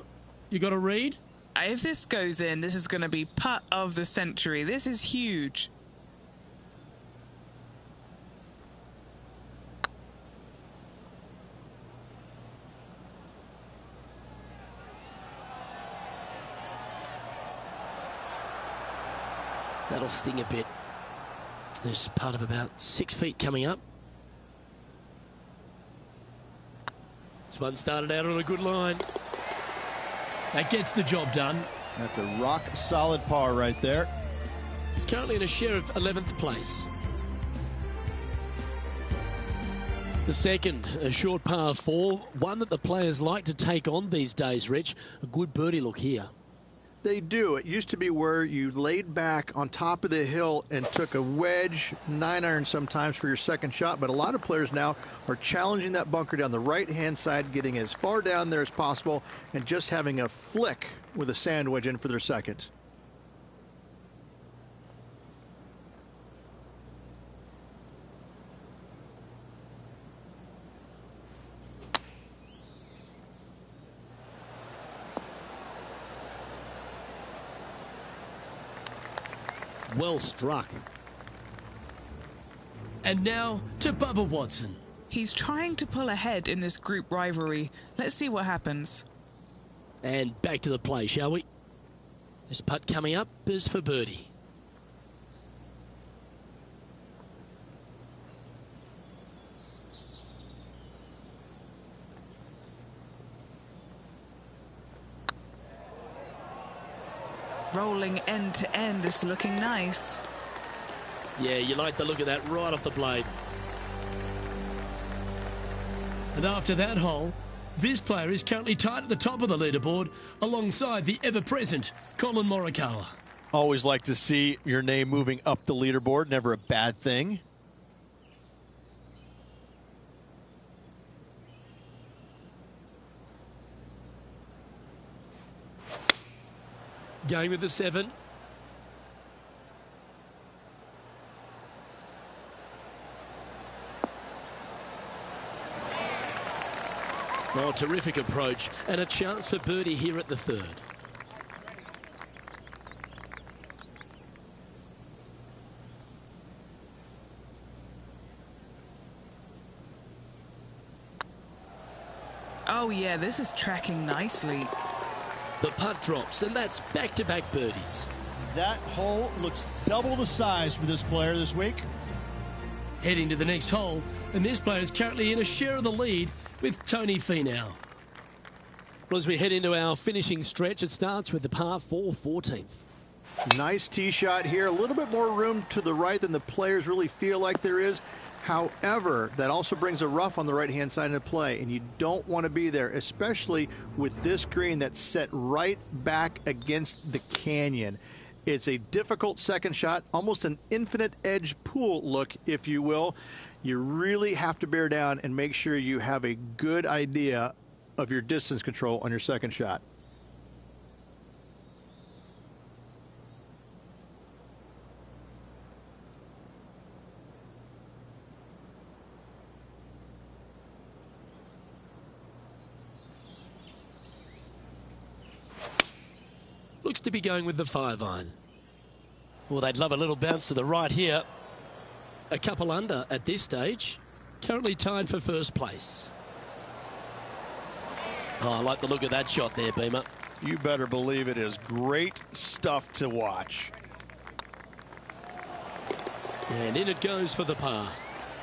You got a read? If this goes in, this is going to be putt of the century. This is huge. That'll sting a bit. There's part of about 6 feet coming up. This one started out on a good line. That gets the job done. That's a rock-solid par right there. He's currently in a share of 11th place. The second, a short par 4, one that the players like to take on these days, Rich. A good birdie look here. They do. It used to be where you laid back on top of the hill and took a wedge, 9-iron sometimes for your second shot, but a lot of players now are challenging that bunker down the right-hand side, getting as far down there as possible, and just having a flick with a sand wedge in for their second. Well struck. And now to Bubba Watson. He's trying to pull ahead in this group rivalry. Let's see what happens. And back to the play, shall we? This putt coming up is for birdie. Rolling end to end, it's looking nice. Yeah, you like the look of that right off the blade. And after that hole, this player is currently tied at the top of the leaderboard alongside the ever-present Colin Morikawa. Always like to see your name moving up the leaderboard. Never a bad thing. Going with the 7. Oh, terrific approach and a chance for birdie here at the 3rd. Oh yeah, this is tracking nicely. The putt drops, and that's back-to-back birdies. That hole looks double the size for this player this week. Heading to the next hole, and this player is currently in a share of the lead with Tony Finau. Well, as we head into our finishing stretch, it starts with the par 4 14th. Nice tee shot here. A little bit more room to the right than the players really feel like there is. However, that also brings a rough on the right-hand side into play, and you don't want to be there, especially with this green that's set right back against the canyon. It's a difficult second shot, almost an infinite edge pool look, if you will. You really have to bear down and make sure you have a good idea of your distance control on your second shot. Looks to be going with the 5-iron. Well, they'd love a little bounce to the right here. A couple under at this stage. Currently tied for first place. Oh, I like the look of that shot there, Beamer. You better believe it is great stuff to watch. And in it goes for the par.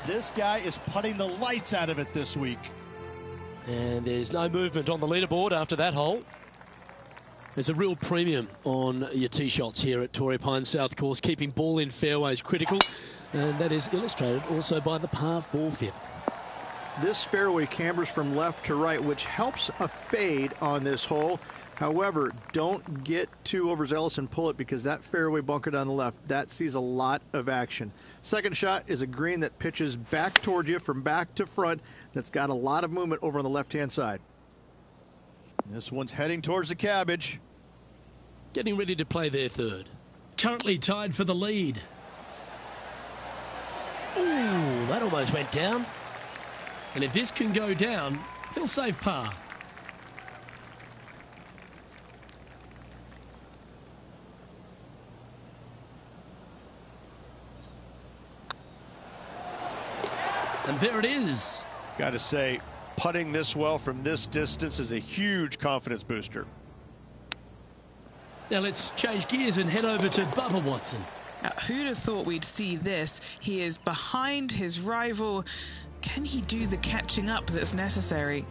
This guy is putting the lights out of it this week. And there's no movement on the leaderboard after that hole. There's a real premium on your tee shots here at Torrey Pines South Course, keeping ball in fairways critical, and that is illustrated also by the par 4 5th. This fairway cambers from left to right, which helps a fade on this hole. However, don't get too overzealous and pull it, because that fairway bunker down the left, that sees a lot of action. Second shot is a green that pitches back towards you from back to front. That's got a lot of movement over on the left-hand side. This one's heading towards the cabbage. Getting ready to play their 3rd. Currently tied for the lead. Ooh, that almost went down. And if this can go down, he'll save par. And there it is. Got to say, putting this well from this distance is a huge confidence booster. Now let's change gears and head over to Bubba Watson. Now, who'd have thought we'd see this? He is behind his rival. Can he do the catching up that's necessary?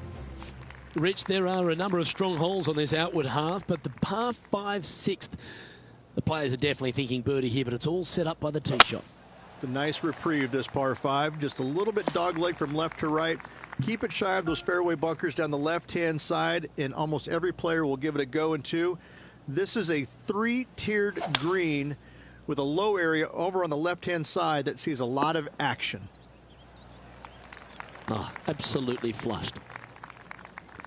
Rich, there are a number of strong holes on this outward half, but the par 5 6th, the players are definitely thinking birdie here, but it's all set up by the tee shot. It's a nice reprieve, this par 5. Just a little bit dogleg from left to right. Keep it shy of those fairway bunkers down the left-hand side, and almost every player will give it a go in 2. This is a 3-tiered green with a low area over on the left-hand side that sees a lot of action. Oh, absolutely flushed.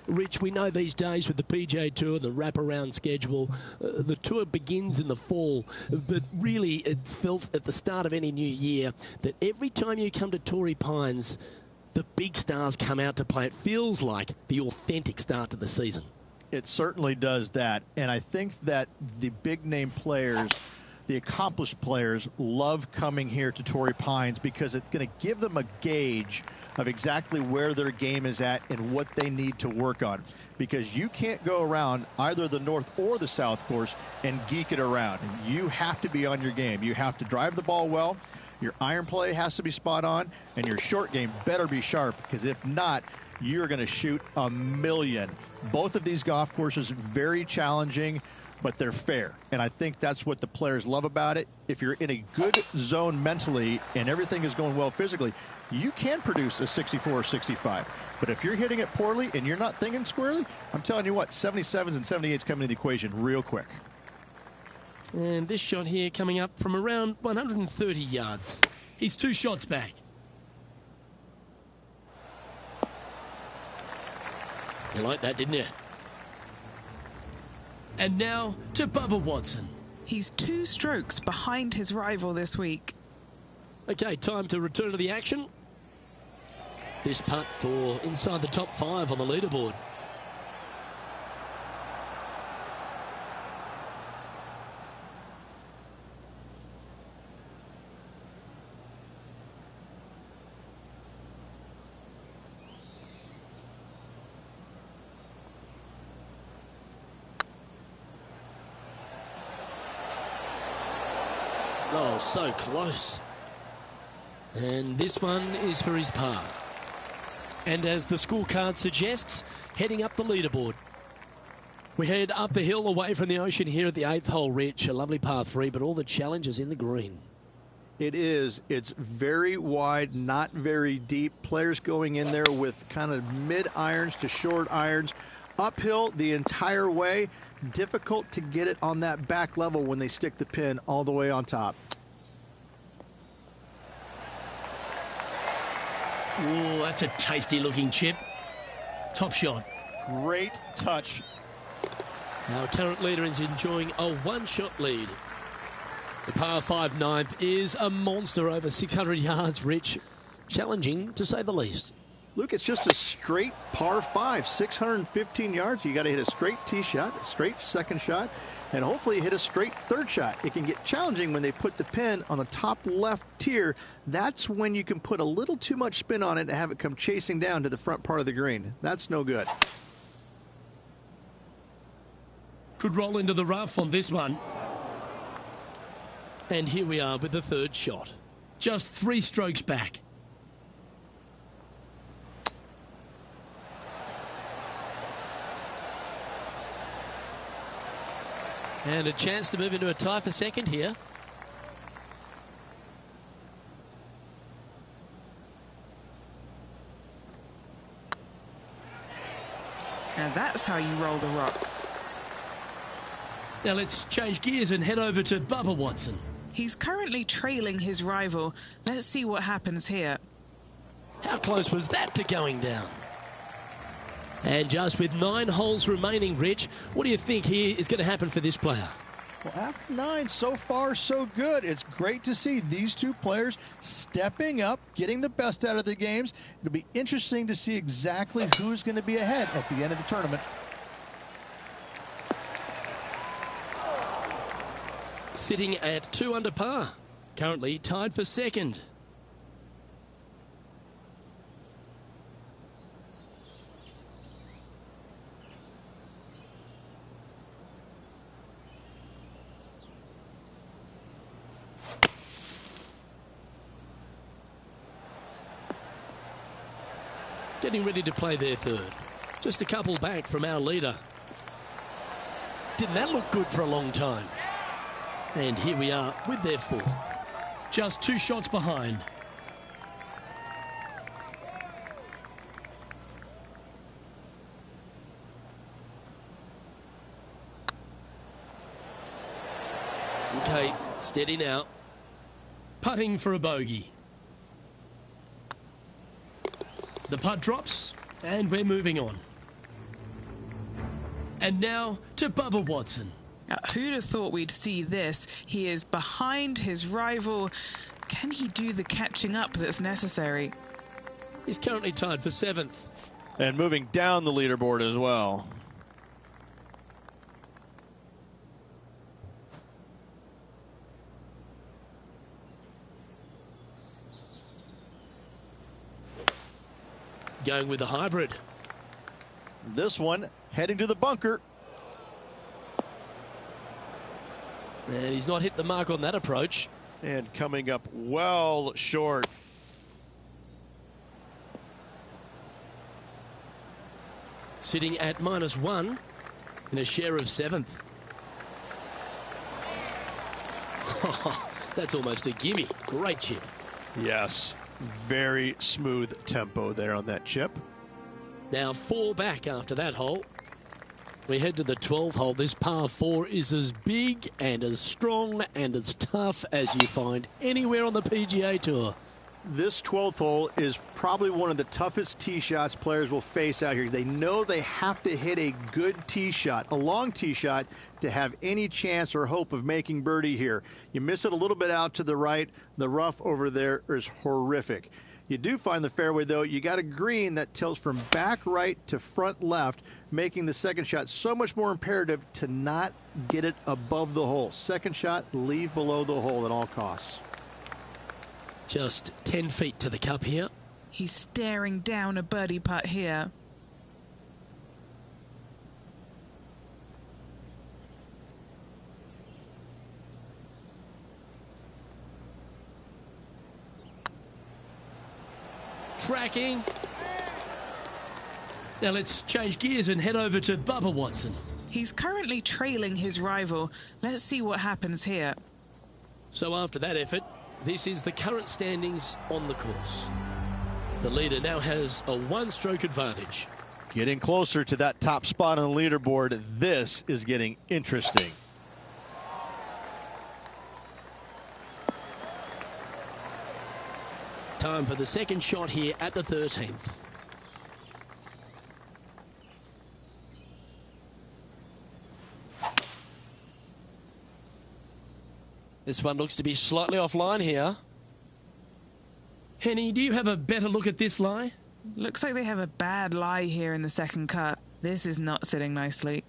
Rich, we know these days with the PGA Tour, the wraparound schedule, the tour begins in the fall, but really it's felt at the start of any new year that every time you come to Torrey Pines, the big stars come out to play. It feels like the authentic start to the season. It certainly does that, and I think that the big name players, the accomplished players love coming here to Torrey Pines because it's going to give them a gauge of exactly where their game is at and what they need to work on. Because you can't go around either the north or the south course and geek it around. You have to be on your game. You have to drive the ball well. Your iron play has to be spot on, and your short game better be sharp, because if not, you're going to shoot a million. Both of these golf courses very challenging, but they're fair, and I think that's what the players love about it. If you're in a good zone mentally and everything is going well physically, you can produce a 64 or 65. But if you're hitting it poorly and you're not thinking squarely, I'm telling you what, 77s and 78s come into the equation real quick. And this shot here coming up from around 130 yards. He's 2 shots back. You like that, didn't you? And now to Bubba Watson. He's 2 strokes behind his rival this week. Okay, time to return to the action. This putt for inside the top 5 on the leaderboard. Oh, so close. And this one is for his par. And as the scorecard suggests, heading up the leaderboard. We head up a hill away from the ocean here at the 8th hole, Rich. A lovely par 3, but all the challenges in the green. It is. It's very wide, not very deep. Players going in there with kind of mid irons to short irons. Uphill the entire way. Difficult to get it on that back level when they stick the pin all the way on top. Oh, that's a tasty looking chip. Top shot. Great touch. Our current leader is enjoying a 1-shot lead. The par 5 9th is a monster over 600 yards, Rich. Challenging, to say the least. Luke, it's just a straight par 5, 615 yards. You got to hit a straight tee shot, a straight second shot, and hopefully hit a straight third shot. It can get challenging when they put the pin on the top left tier. That's when you can put a little too much spin on it and have it come chasing down to the front part of the green. That's no good. Could roll into the rough on this one. And here we are with the 3rd shot. Just 3 strokes back. And a chance to move into a tie for 2nd here. Now that's how you roll the rock. Now let's change gears and head over to Bubba Watson. He's currently trailing his rival. Let's see what happens here. How close was that to going down? And just with 9 holes remaining, Rich, what do you think here is going to happen for this player? Well, after 9, so far, so good. It's great to see these 2 players stepping up, getting the best out of the games. It'll be interesting to see exactly who's going to be ahead at the end of the tournament. Sitting at 2 under par, currently tied for 2nd. Getting ready to play their 3rd. Just a couple back from our leader. Didn't that look good for a long time? And here we are with their 4th. Just 2 shots behind. Okay, steady now. Putting for a bogey. The putt drops, and we're moving on. And now to Bubba Watson. Now, who'd have thought we'd see this? He is behind his rival. Can he do the catching up that's necessary? He's currently tied for 7th. And moving down the leaderboard as well. Going with the hybrid. This one heading to the bunker. And he's not hit the mark on that approach. And coming up well short. Sitting at -1 in a share of 7th. That's almost a gimme. Great chip. Yes, very smooth tempo there on that chip. Now 4 back after that hole. We head to the 12th hole. This par 4 is as big and as strong and as tough as you find anywhere on the PGA Tour. This 12th hole is probably one of the toughest tee shots players will face out here. They know they have to hit a good tee shot, a long tee shot, to have any chance or hope of making birdie here. You miss it a little bit out to the right. The rough over there is horrific. You do find the fairway, though. You got a green that tilts from back right to front left, making the second shot so much more imperative to not get it above the hole. Second shot, leave below the hole at all costs. Just 10 feet to the cup here. He's staring down a birdie putt here. Tracking. Now let's change gears and head over to Bubba Watson. He's currently trailing his rival. Let's see what happens here. So after that effort, this is the current standings on the course. The leader now has a 1-stroke advantage. Getting closer to that top spot on the leaderboard. This is getting interesting. Time for the second shot here at the 13th. This one looks to be slightly offline here. Henny, do you have a better look at this lie? Looks like they have a bad lie here in the second cut. This is not sitting nicely.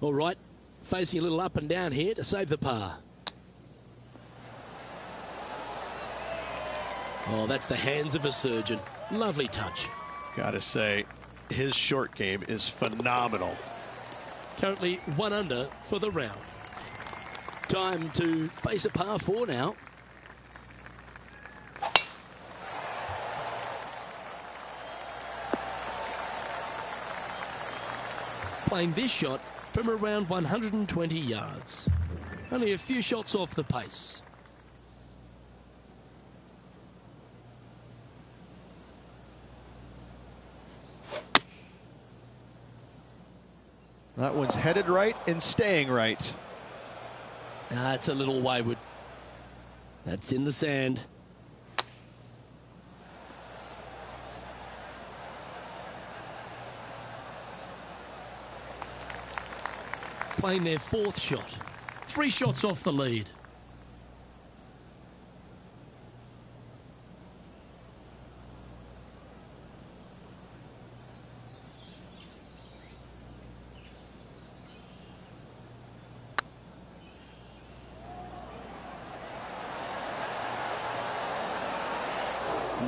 All right, facing a little up and down here to save the par. Oh, that's the hands of a surgeon. Lovely touch. Gotta say, his short game is phenomenal. Currently 1 under for the round. Time to face a par 4 now. Playing this shot from around 120 yards. Only a few shots off the pace. That one's headed right and staying right. It's a little wayward. That's in the sand. Playing their 4th shot. 3 shots off the lead.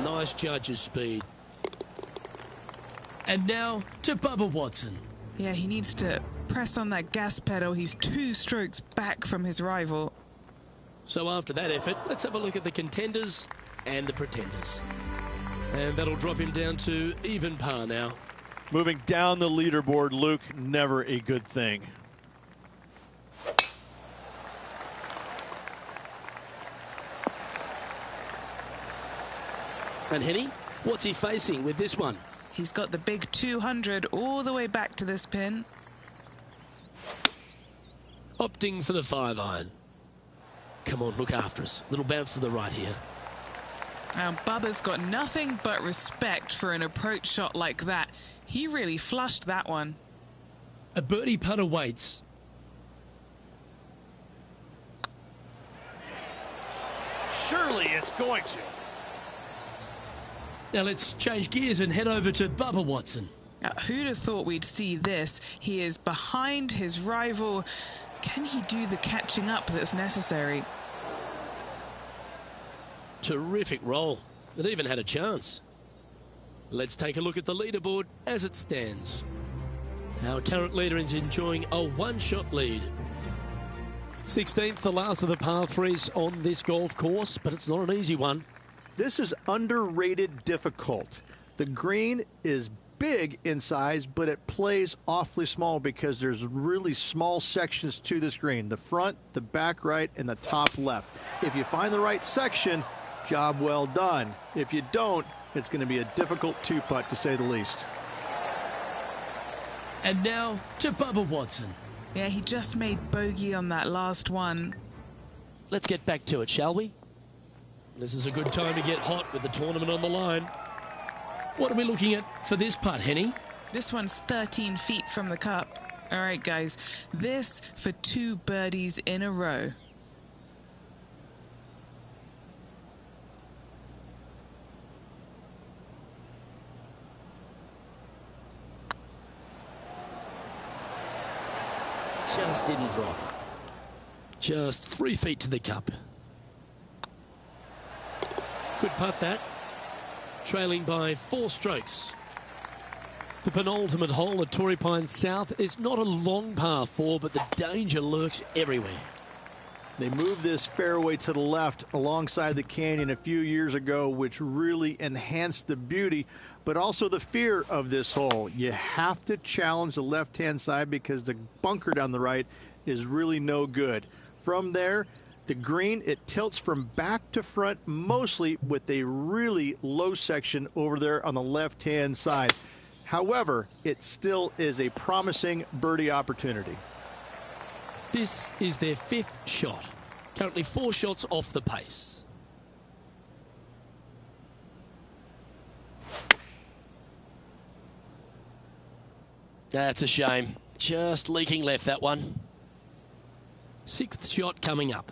Nice judge's speed. And now to Bubba Watson. Yeah, he needs to press on that gas pedal. He's 2 strokes back from his rival. So after that effort, let's have a look at the contenders and the pretenders. And that'll drop him down to even par now. Moving down the leaderboard, Luke, never a good thing. And Henny, what's he facing with this one? He's got the big 200 all the way back to this pin. Opting for the 5-iron. Come on, look after us. Little bounce to the right here. Now, Bubba's got nothing but respect for an approach shot like that. He really flushed that one. A birdie putt awaits. Surely it's going to. Now let's change gears and head over to Bubba Watson. Who'd have thought we'd see this? He is behind his rival. Can he do the catching up that's necessary? Terrific roll. It even had a chance. Let's take a look at the leaderboard as it stands. Our current leader is enjoying a one-shot lead. 16th, the last of the par threes on this golf course, but it's not an easy one. This is underrated difficult. The green is big in size, but it plays awfully small because there's really small sections to this green. The front, the back right, and the top left. If you find the right section, job well done. If you don't, it's going to be a difficult two-putt to say the least. And now to Bubba Watson. Yeah, he just made bogey on that last one. Let's get back to it, shall we? This is a good time to get hot with the tournament on the line. What are we looking at for this putt, Henny? This one's 13 feet from the cup. All right, guys, this for 2 birdies in a row. Just didn't drop. Just 3 feet to the cup. Good putt, that. Trailing by 4 strokes. The penultimate hole at Torrey Pines South is not a long par 4, but the danger lurks everywhere. They moved this fairway to the left alongside the canyon a few years ago, which really enhanced the beauty, but also the fear of this hole. You have to challenge the left-hand side because the bunker down the right is really no good. From there, the green, it tilts from back to front mostly with a really low section over there on the left-hand side. However, it still is a promising birdie opportunity. This is their 5th shot. Currently 4 shots off the pace. That's a shame. Just leaking left, that one. 6th shot coming up.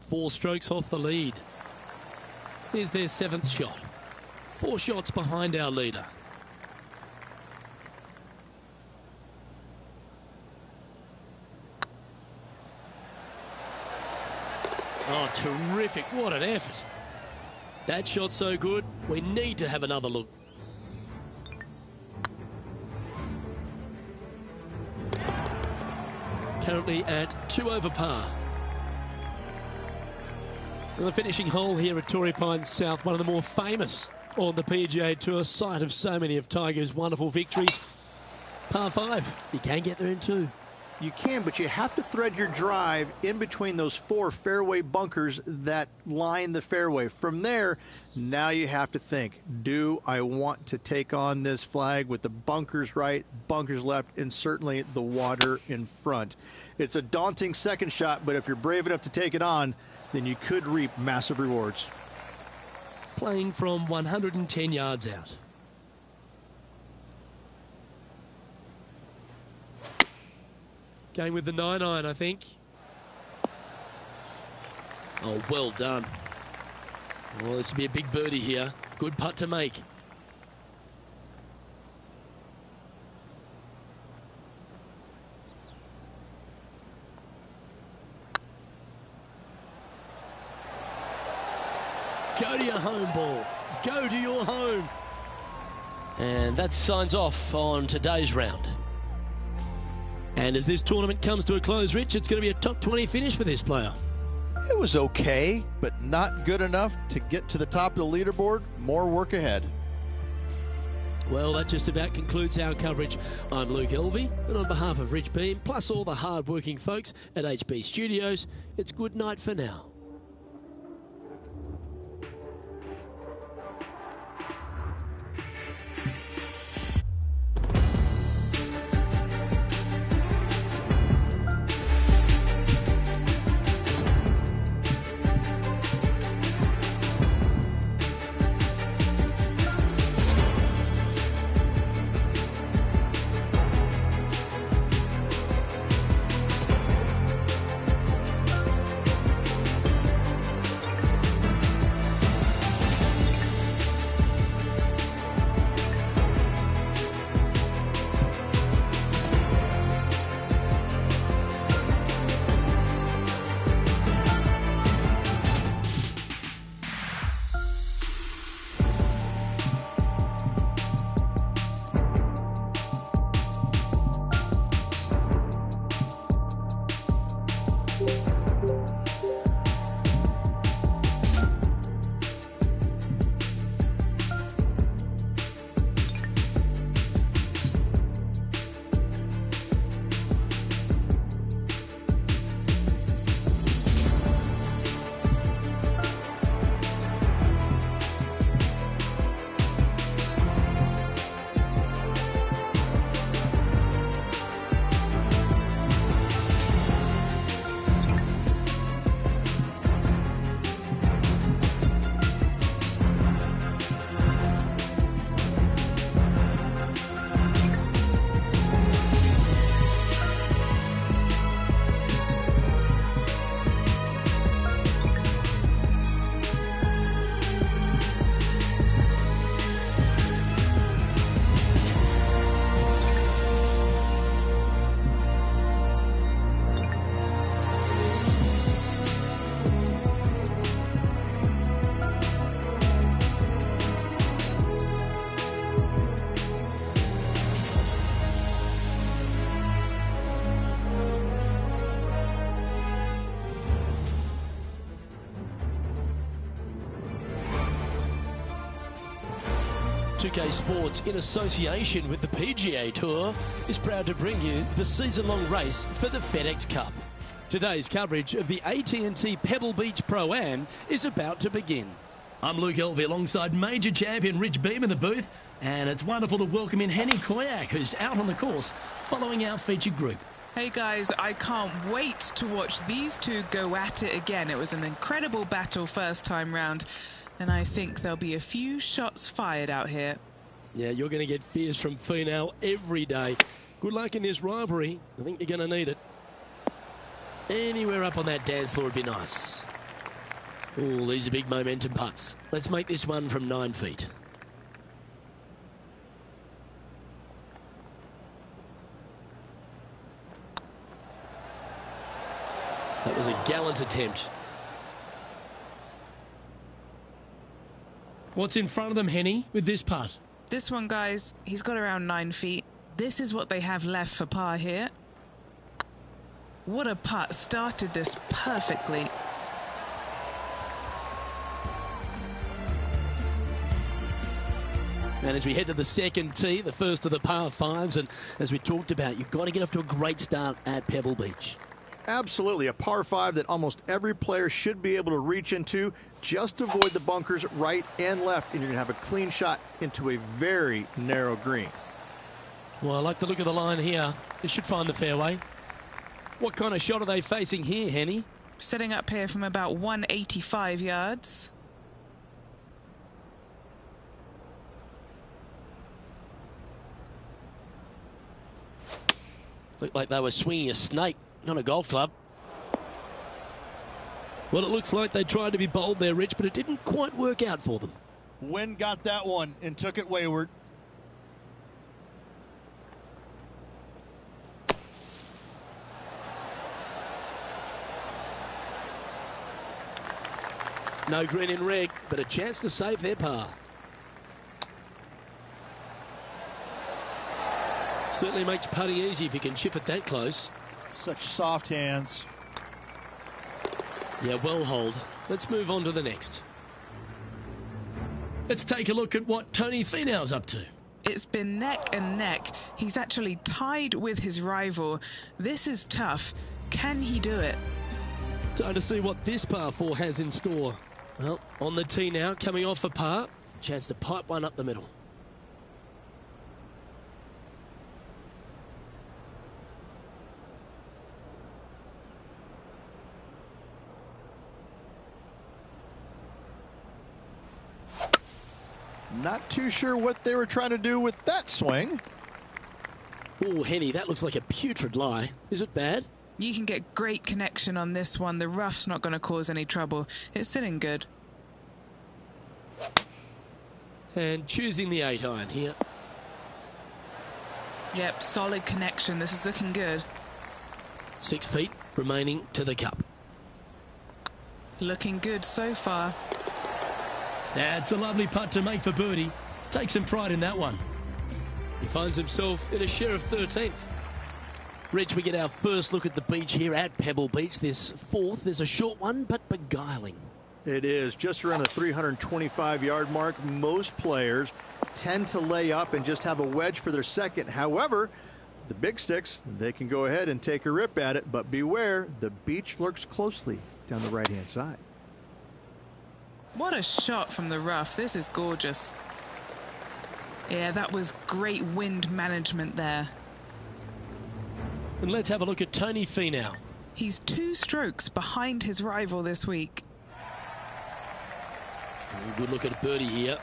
4 strokes off the lead. Here's their 7th shot. 4 shots behind our leader. Oh, terrific. What an effort. That shot so good, we need to have another look. Currently at 2 over par. And the finishing hole here at Torrey Pines South, one of the more famous on the PGA Tour, site of so many of Tiger's wonderful victories. Par 5. You can get there in 2. You can, but you have to thread your drive in between those 4 fairway bunkers that line the fairway. From there, now you have to think, do I want to take on this flag with the bunkers right, bunkers left, and certainly the water in front? It's a daunting second shot, but if you're brave enough to take it on, then you could reap massive rewards. Playing from 110 yards out. Going with the 9-iron, I think. Oh, well done. Well, this will be a big birdie here. Good putt to make. Go to your home, ball. Go to your home. And that signs off on today's round. And as this tournament comes to a close, Rich, it's going to be a top 20 finish for this player. It was okay, but not good enough to get to the top of the leaderboard. More work ahead. Well, that just about concludes our coverage. I'm Luke Elvey, and on behalf of Rich Beam, plus all the hard-working folks at HB Studios, it's good night for now. 2K Sports, in association with the PGA Tour, is proud to bring you the season-long race for the FedEx Cup. Today's coverage of the AT&T Pebble Beach Pro-Am is about to begin. I'm Luke Elvey alongside major champion Rich Beem in the booth, and it's wonderful to welcome in Henny Koyak, who's out on the course following our featured group. Hey guys, I can't wait to watch these two go at it again. It was an incredible battle first time round, and I think there'll be a few shots fired out here. Yeah, you're going to get fears from Finau every day. Good luck in this rivalry. I think you're going to need it. Anywhere up on that dance floor would be nice. Oh, these are big momentum putts. Let's make this one from 9 feet. That was a gallant attempt. What's in front of them, Henny, with this putt? This one, guys, he's got around 9 feet. This is what they have left for par here. What a putt. Started this perfectly. And as we head to the second tee, the first of the par fives, and as we talked about, you've got to get off to a great start at Pebble Beach. Absolutely, a par 5 that almost every player should be able to reach into. Just avoid the bunkers right and left, and you're going to have a clean shot into a very narrow green. Well, I like the look of the line here. They should find the fairway. What kind of shot are they facing here, Henny? Setting up here from about 185 yards. Looked like they were swinging a snake, not a golf club. Well, it looks like they tried to be bold there, Rich, but it didn't quite work out for them. Wind got that one and took it wayward. No green in red, but a chance to save their par. Certainly makes putting easy if you can chip it that close. Such soft hands. Yeah, well hold. Let's move on to the next. Let's take a look at what Tony Finau's up to. It's been neck and neck. He's actually tied with his rival. This is tough. Can he do it? Time to see what this par 4 has in store. Well, on the tee now, coming off a par. Chance to pipe one up the middle. Not too sure what they were trying to do with that swing. Oh, Henny, that looks like a putrid lie. Is it bad? You can get great connection on this one. The rough's not going to cause any trouble. It's sitting good. And choosing the 8-iron here. Yep, solid connection. This is looking good. 6 feet remaining to the cup. Looking good so far. That's a lovely putt to make for birdie. Take some pride in that one. He finds himself in a share of 13th. Rich, we get our first look at the beach here at Pebble Beach. This fourth is a short one, but beguiling. It is just around the 325-yard mark. Most players tend to lay up and just have a wedge for their second. However, the big sticks, they can go ahead and take a rip at it, but beware, the beach lurks closely down the right-hand side. What a shot from the rough. This is gorgeous. Yeah, that was great wind management there. And let's have a look at Tony Finau. He's 2 strokes behind his rival this week. Good look at a birdie here.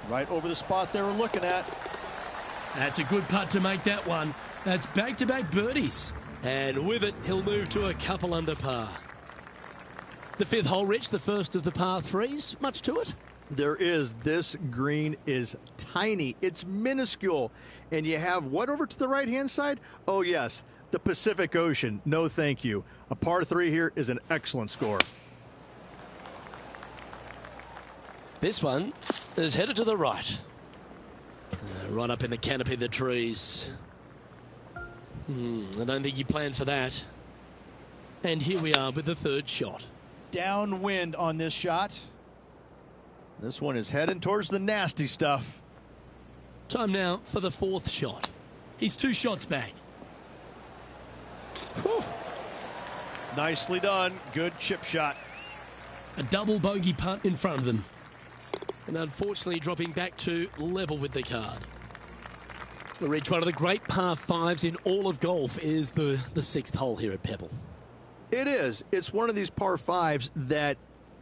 Right over the spot they were looking at. That's a good putt to make that one. That's back-to-back birdies. And with it, he'll move to a couple under par. The 5th hole, Rich, the first of the par 3s. Much to it? There is. This green is tiny. It's minuscule. And you have what over to the right-hand side? Oh, yes, the Pacific Ocean. No, thank you. A par 3 here is an excellent score. This one is headed to the right. Right up in the canopy of the trees. I don't think you planned for that. And here we are with the third shot. Downwind on this shot. This one is heading towards the nasty stuff. Time now for the fourth shot. He's 2 shots back. Whew. Nicely done. Good chip shot. A double bogey putt in front of them. And unfortunately dropping back to level with the card. Rich, one of the great par 5s in all of golf is the 6th hole here at Pebble. It is. It's one of these par 5s that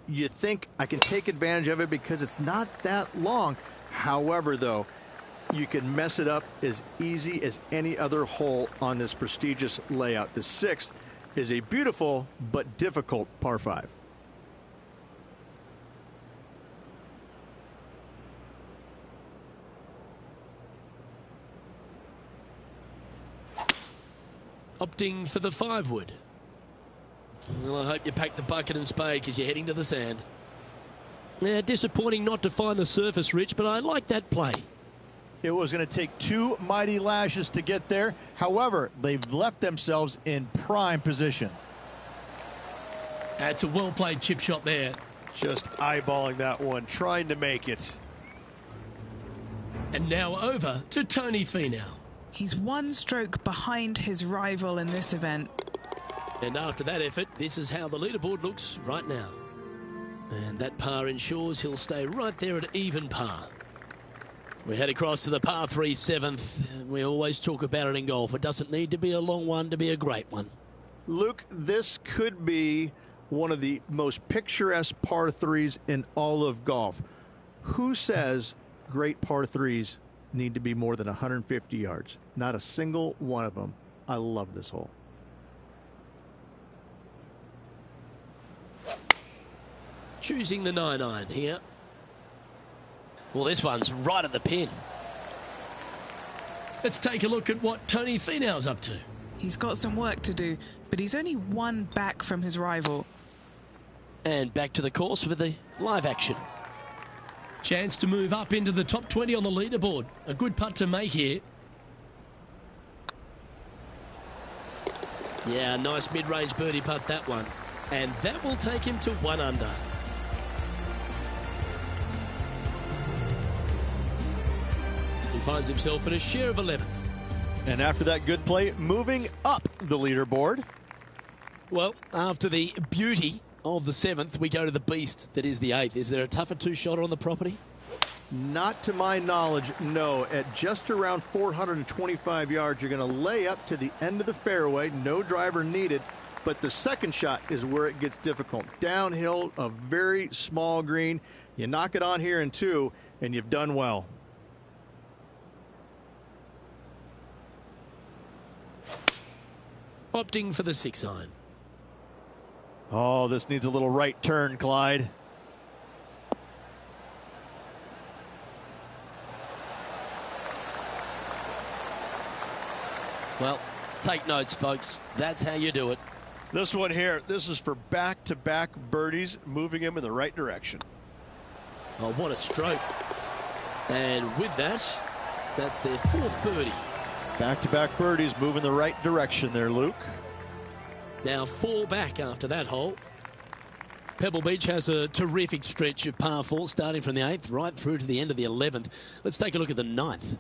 you think I can take advantage of it because it's not that long. However, though, you can mess it up as easy as any other hole on this prestigious layout. The 6th is a beautiful but difficult par 5. Opting for the 5-wood. Well, I hope you pack the bucket and spade because you're heading to the sand. Yeah, disappointing not to find the surface, Rich, but I like that play. It was going to take 2 mighty lashes to get there. However, they've left themselves in prime position. That's a well-played chip shot there. Just eyeballing that one, trying to make it. And now over to Tony Finau. He's 1 stroke behind his rival in this event. And after that effort, this is how the leaderboard looks right now. And that par ensures he'll stay right there at even par. We head across to the par 3 7th. We always talk about it in golf. It doesn't need to be a long one to be a great one. Luke, this could be one of the most picturesque par 3s in all of golf. Who says great par 3s need to be more than 150 yards? Not a single one of them. I love this hole. Choosing the 9-iron here. Well, this one's right at the pin. Let's take a look at what Tony Finau's up to. He's got some work to do, but he's only 1 back from his rival. And back to the course with the live action. Chance to move up into the top 20 on the leaderboard. A good putt to make here. Yeah, nice mid-range birdie putt, that one. And that will take him to 1 under. He finds himself in a share of 11th. And after that good play, moving up the leaderboard. Well, after the beauty of the 7th, we go to the beast that is the 8th. Is there a tougher 2-shotter on the property? Not to my knowledge, no. At just around 425 yards, you're going to lay up to the end of the fairway. No driver needed. But the second shot is where it gets difficult. Downhill, a very small green. You knock it on here in 2, and you've done well. Opting for the 6-iron. Oh, this needs a little right turn, Clyde. Well, take notes, folks. That's how you do it. This one here, this is for back-to-back birdies, moving him in the right direction. Oh, what a stroke. And with that, that's their 4th birdie. Back-to-back birdies, moving the right direction there, Luke. Now 4 back after that hole. Pebble Beach has a terrific stretch of par 4 starting from the 8th right through to the end of the 11th. Let's take a look at the 9th.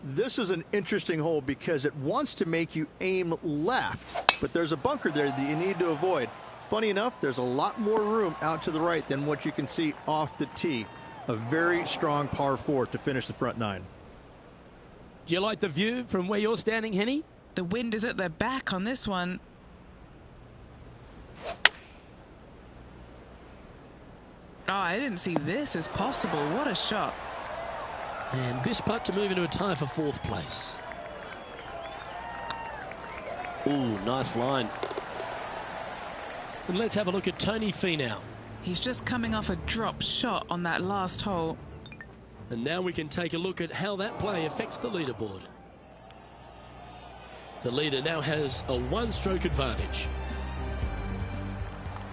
This is an interesting hole because it wants to make you aim left, but there's a bunker there that you need to avoid. Funny enough, there's a lot more room out to the right than what you can see off the tee. A very strong par 4 to finish the front 9. Do you like the view from where you're standing, Henny? The wind is at their back on this one. Oh, I didn't see this as possible. What a shot. And this putt to move into a tie for 4th place. Ooh, nice line. And let's have a look at Tony Finau. He's just coming off a drop shot on that last hole. And now we can take a look at how that play affects the leaderboard. The leader now has a 1-stroke advantage.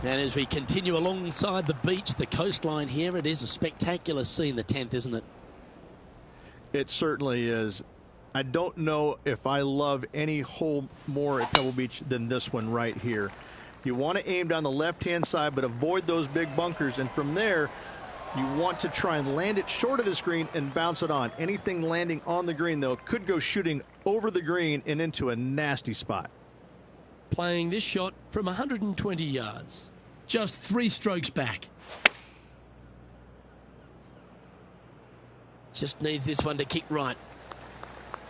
And as we continue alongside the beach, the coastline here, it is a spectacular scene, the 10th, isn't it? It certainly is. I don't know if I love any hole more at Pebble Beach than this one right here. You want to aim down the left-hand side, but avoid those big bunkers. And from there, you want to try and land it short of the green and bounce it on. Anything landing on the green, though, could go shooting over the green and into a nasty spot. Playing this shot from 120 yards. Just 3 strokes back. Just needs this one to kick right.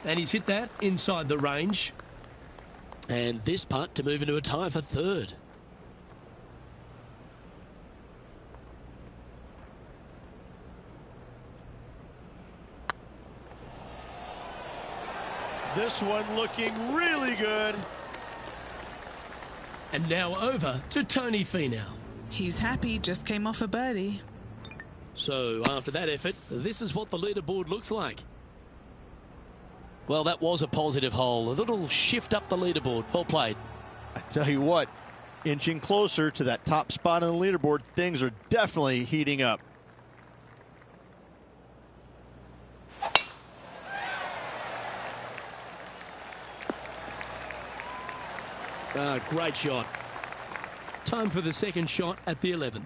And he's hit that inside the range. And this putt to move into a tie for third. This one looking really good. And now over to Tony Finau. He's happy, just came off a birdie. So after that effort, this is what the leaderboard looks like. Well, that was a positive hole. A little shift up the leaderboard. Well played. I tell you what, inching closer to that top spot on the leaderboard, things are definitely heating up. Great shot. Time for the second shot at the 11th.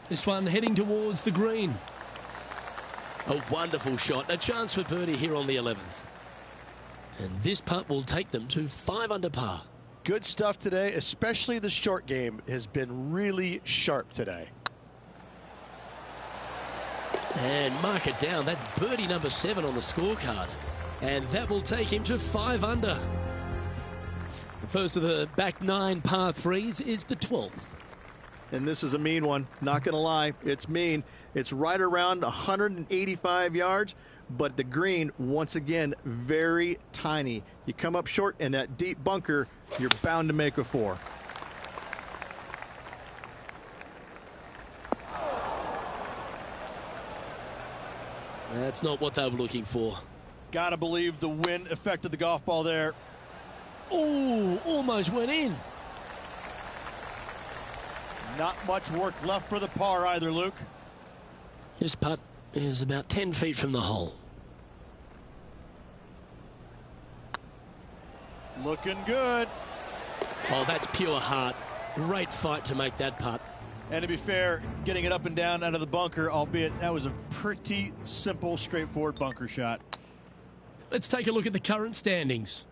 This one heading towards the green. A wonderful shot. A chance for birdie here on the 11th. And this putt will take them to 5 under par. Good stuff today, especially the short game has been really sharp today. And mark it down. That's birdie number 7 on the scorecard. And that will take him to 5 under. The first of the back 9 par 3s is the 12th. And this is a mean one, not going to lie. It's mean. It's right around 185 yards, but the green, once again, very tiny. You come up short in that deep bunker, you're bound to make a 4. That's not what they were looking for. Got to believe the wind affected the golf ball there. Oh, almost went in. Not much work left for the par either, Luke. This putt is about 10 feet from the hole. Looking good. Oh, that's pure heart. Great fight to make that putt. And to be fair, getting it up and down out of the bunker, albeit that was a pretty simple, straightforward bunker shot. Let's take a look at the current standings.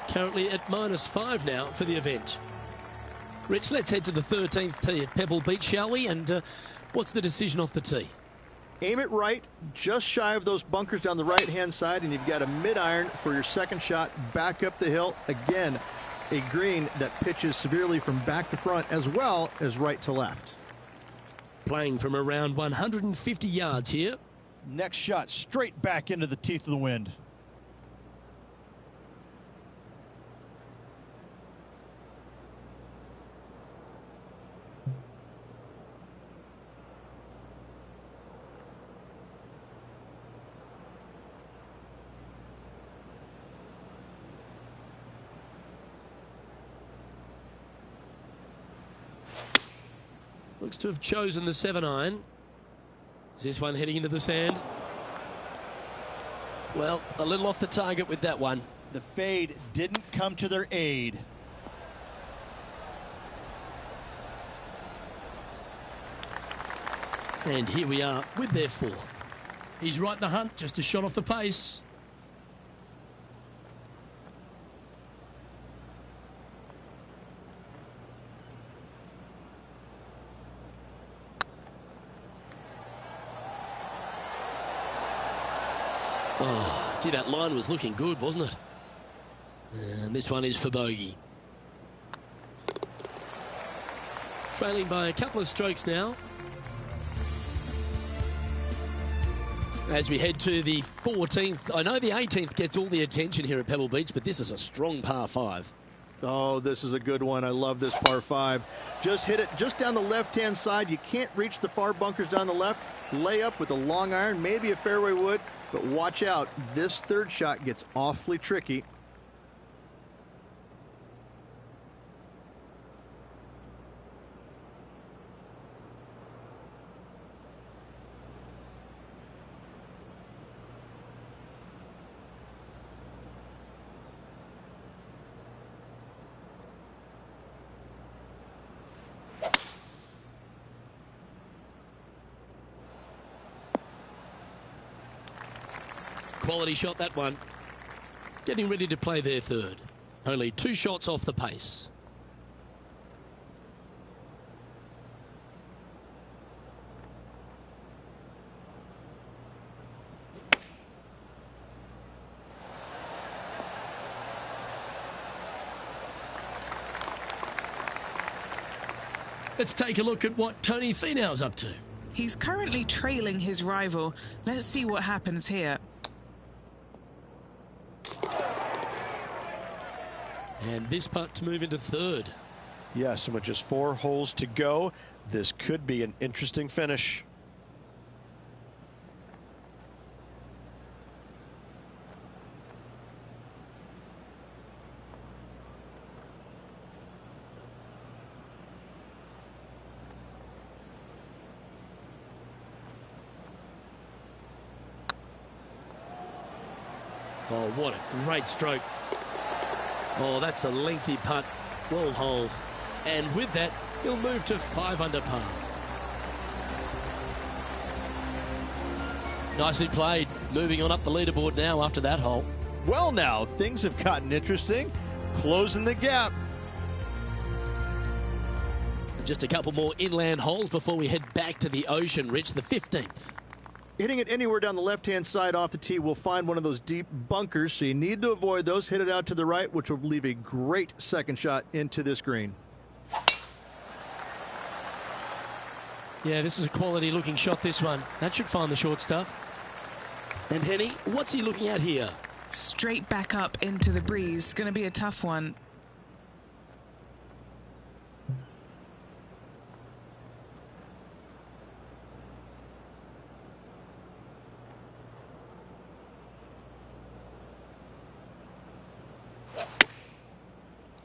Currently at -5 now for the event. Rich, let's head to the 13th tee at Pebble Beach, shall we? And what's the decision off the tee? Aim it right, just shy of those bunkers down the right-hand side, and you've got a mid-iron for your second shot back up the hill. Again, a green that pitches severely from back to front as well as right to left. Playing from around 150 yards here. Next shot straight back into the teeth of the wind. Looks to have chosen the 7-iron. Is this one heading into the sand? Well, a little off the target with that one. The fade didn't come to their aid. And here we are with their 4th. He's right in the hunt, just a shot off the pace. Oh, gee, that line was looking good, wasn't it? And this one is for bogey. Trailing by a couple of strokes now. As we head to the 14th. I know the 18th gets all the attention here at Pebble Beach, but this is a strong par 5. Oh, this is a good one. I love this par 5. Just hit it just down the left-hand side. You can't reach the far bunkers down the left. Lay up with a long iron, maybe a fairway wood, but watch out. This third shot gets awfully tricky. Quality shot, that one. Getting ready to play their third. Only 2 shots off the pace. Let's take a look at what Tony Finau's up to. He's currently trailing his rival. Let's see what happens here. And this putt to move into third. Yes, and with just 4 holes to go, this could be an interesting finish. Oh, what a great stroke. Oh, that's a lengthy putt. Well holed. And with that, he'll move to 5 under par. Nicely played. Moving on up the leaderboard now after that hole. Well, now, things have gotten interesting. Closing the gap. Just a couple more inland holes before we head back to the ocean, Rich, the 15th. Hitting it anywhere down the left-hand side off the tee will find one of those deep bunkers, so you need to avoid those. Hit it out to the right, which will leave a great second shot into this green. Yeah, this is a quality-looking shot, this one. That should find the short stuff. And Henny, what's he looking at here? Straight back up into the breeze. Going to be a tough one.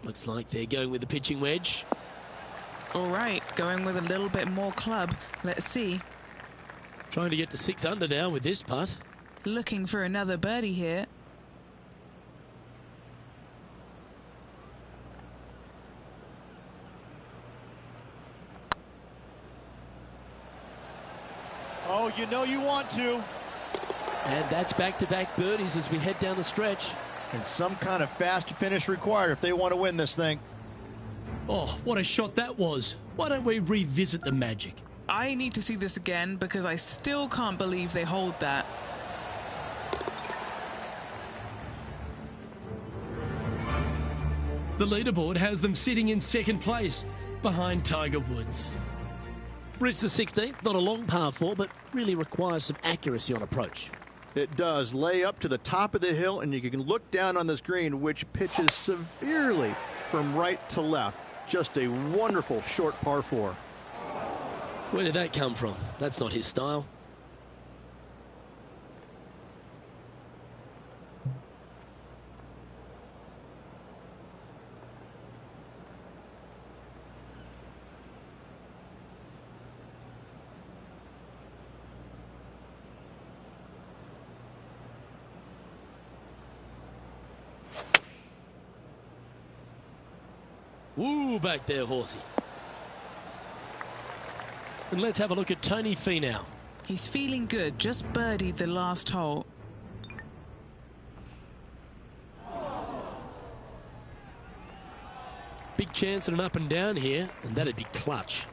Looks like they're going with the pitching wedge. All right, going with a little bit more club. Let's see. Trying to get to 6 under now with this putt. Looking for another birdie here. Oh, you know you want to. And that's back-to-back birdies as we head down the stretch. And some kind of fast finish required if they want to win this thing. Oh, what a shot that was. Why don't we revisit the magic? I need to see this again because I still can't believe they hold that. The leaderboard has them sitting in second place behind Tiger Woods. Rich, the 16th, not a long par 4, but really requires some accuracy on approach. It does. Lay up to the top of the hill, and you can look down on this green, which pitches severely from right to left. Just a wonderful short par 4. Where did that come from? That's not his style. Woo, back there, horsey. And let's have a look at Tony Finau. He's feeling good, just birdied the last hole. Big chance at an up and down here, and that'd be clutch.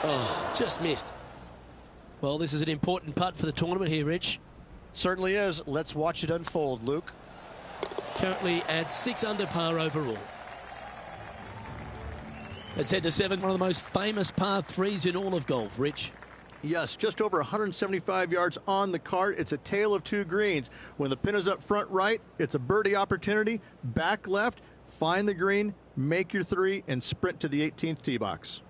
Oh, just missed. Well, this is an important putt for the tournament here, Rich. Certainly is. Let's watch it unfold, Luke. Currently at 6 under par overall. Let's head to 7, one of the most famous par 3s in all of golf, Rich. Yes, just over 175 yards on the cart. It's a tale of two greens. When the pin is up front right, it's a birdie opportunity. Back left, find the green, make your 3, and sprint to the 18th tee box.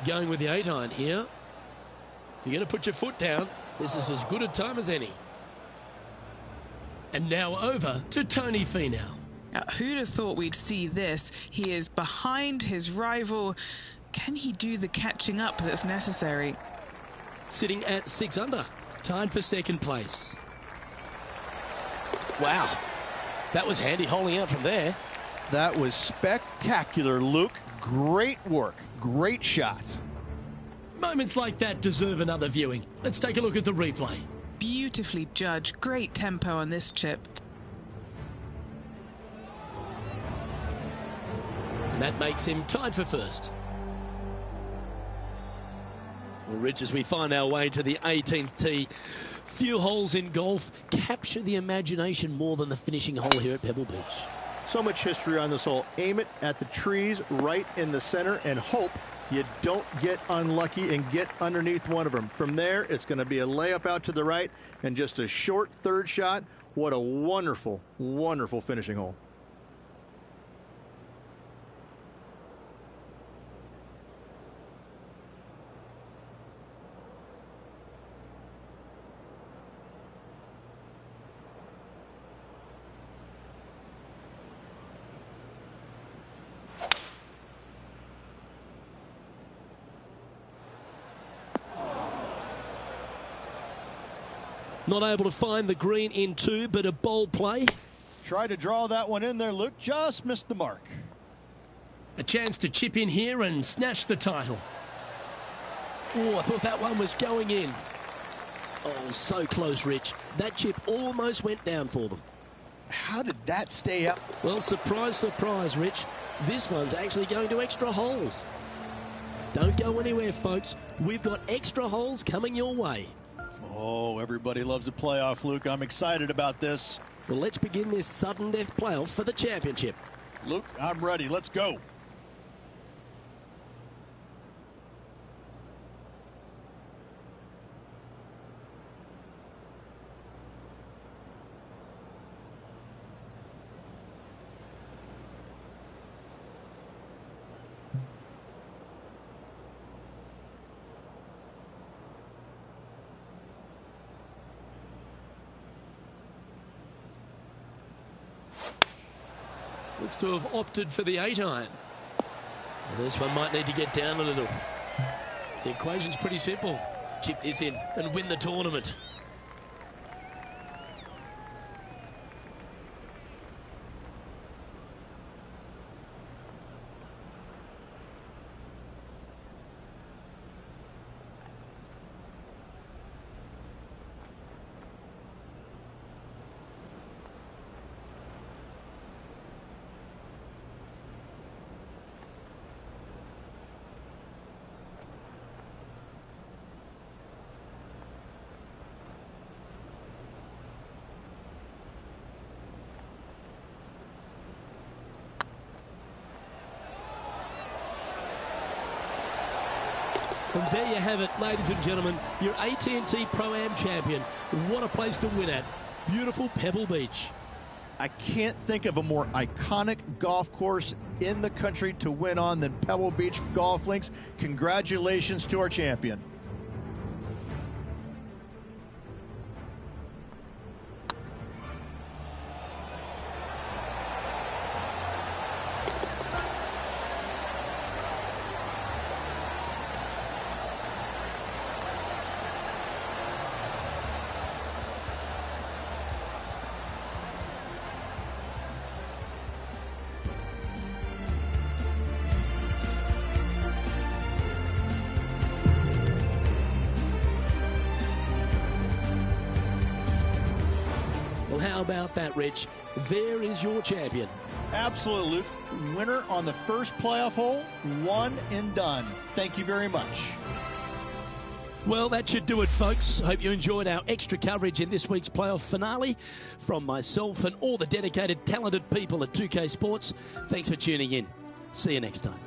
Going with the 8-iron here. If you're going to put your foot down, this is as good a time as any. And now over to Tony Finau. Who'd have thought we'd see this? He is behind his rival. Can he do the catching up that's necessary? Sitting at 6 under, tied for second place. Wow, that was handy holding out from there. That was spectacular, Luke. Great work. Great shot. Moments like that deserve another viewing. Let's take a look at the replay. Beautifully judged. Great tempo on this chip. And that makes him tied for first. Well, Rich, as we find our way to the 18th tee, few holes in golf capture the imagination more than the finishing hole here at Pebble Beach. So much history on this hole. Aim it at the trees right in the center and hope you don't get unlucky and get underneath one of them. From there, it's going to be a layup out to the right and just a short third shot. What a wonderful, wonderful finishing hole. Not able to find the green in 2, but a bold play. Try to draw that one in there, Luke. Just missed the mark. A chance to chip in here and snatch the title. Oh, I thought that one was going in. Oh, so close, Rich. That chip almost went down for them. How did that stay up? Well, surprise, surprise, Rich. This one's actually going to extra holes. Don't go anywhere, folks. We've got extra holes coming your way. Oh, everybody loves a playoff, Luke. I'm excited about this. Well, let's begin this sudden death playoff for the championship. Luke, I'm ready. Let's go. Looks to have opted for the 8-iron. This one might need to get down a little. The equation's pretty simple. Chip this in and win the tournament. And there you have it, ladies and gentlemen, your AT&T Pro-Am champion. What a place to win at. Beautiful Pebble Beach. I can't think of a more iconic golf course in the country to win on than Pebble Beach Golf Links. Congratulations to our champion. How about that, Rich? There is your champion. Absolutely, Luke. Winner on the first playoff hole, one and done. Thank you very much. Well, that should do it, folks. Hope you enjoyed our extra coverage in this week's playoff finale. From myself and all the dedicated, talented people at 2K Sports, thanks for tuning in. See you next time.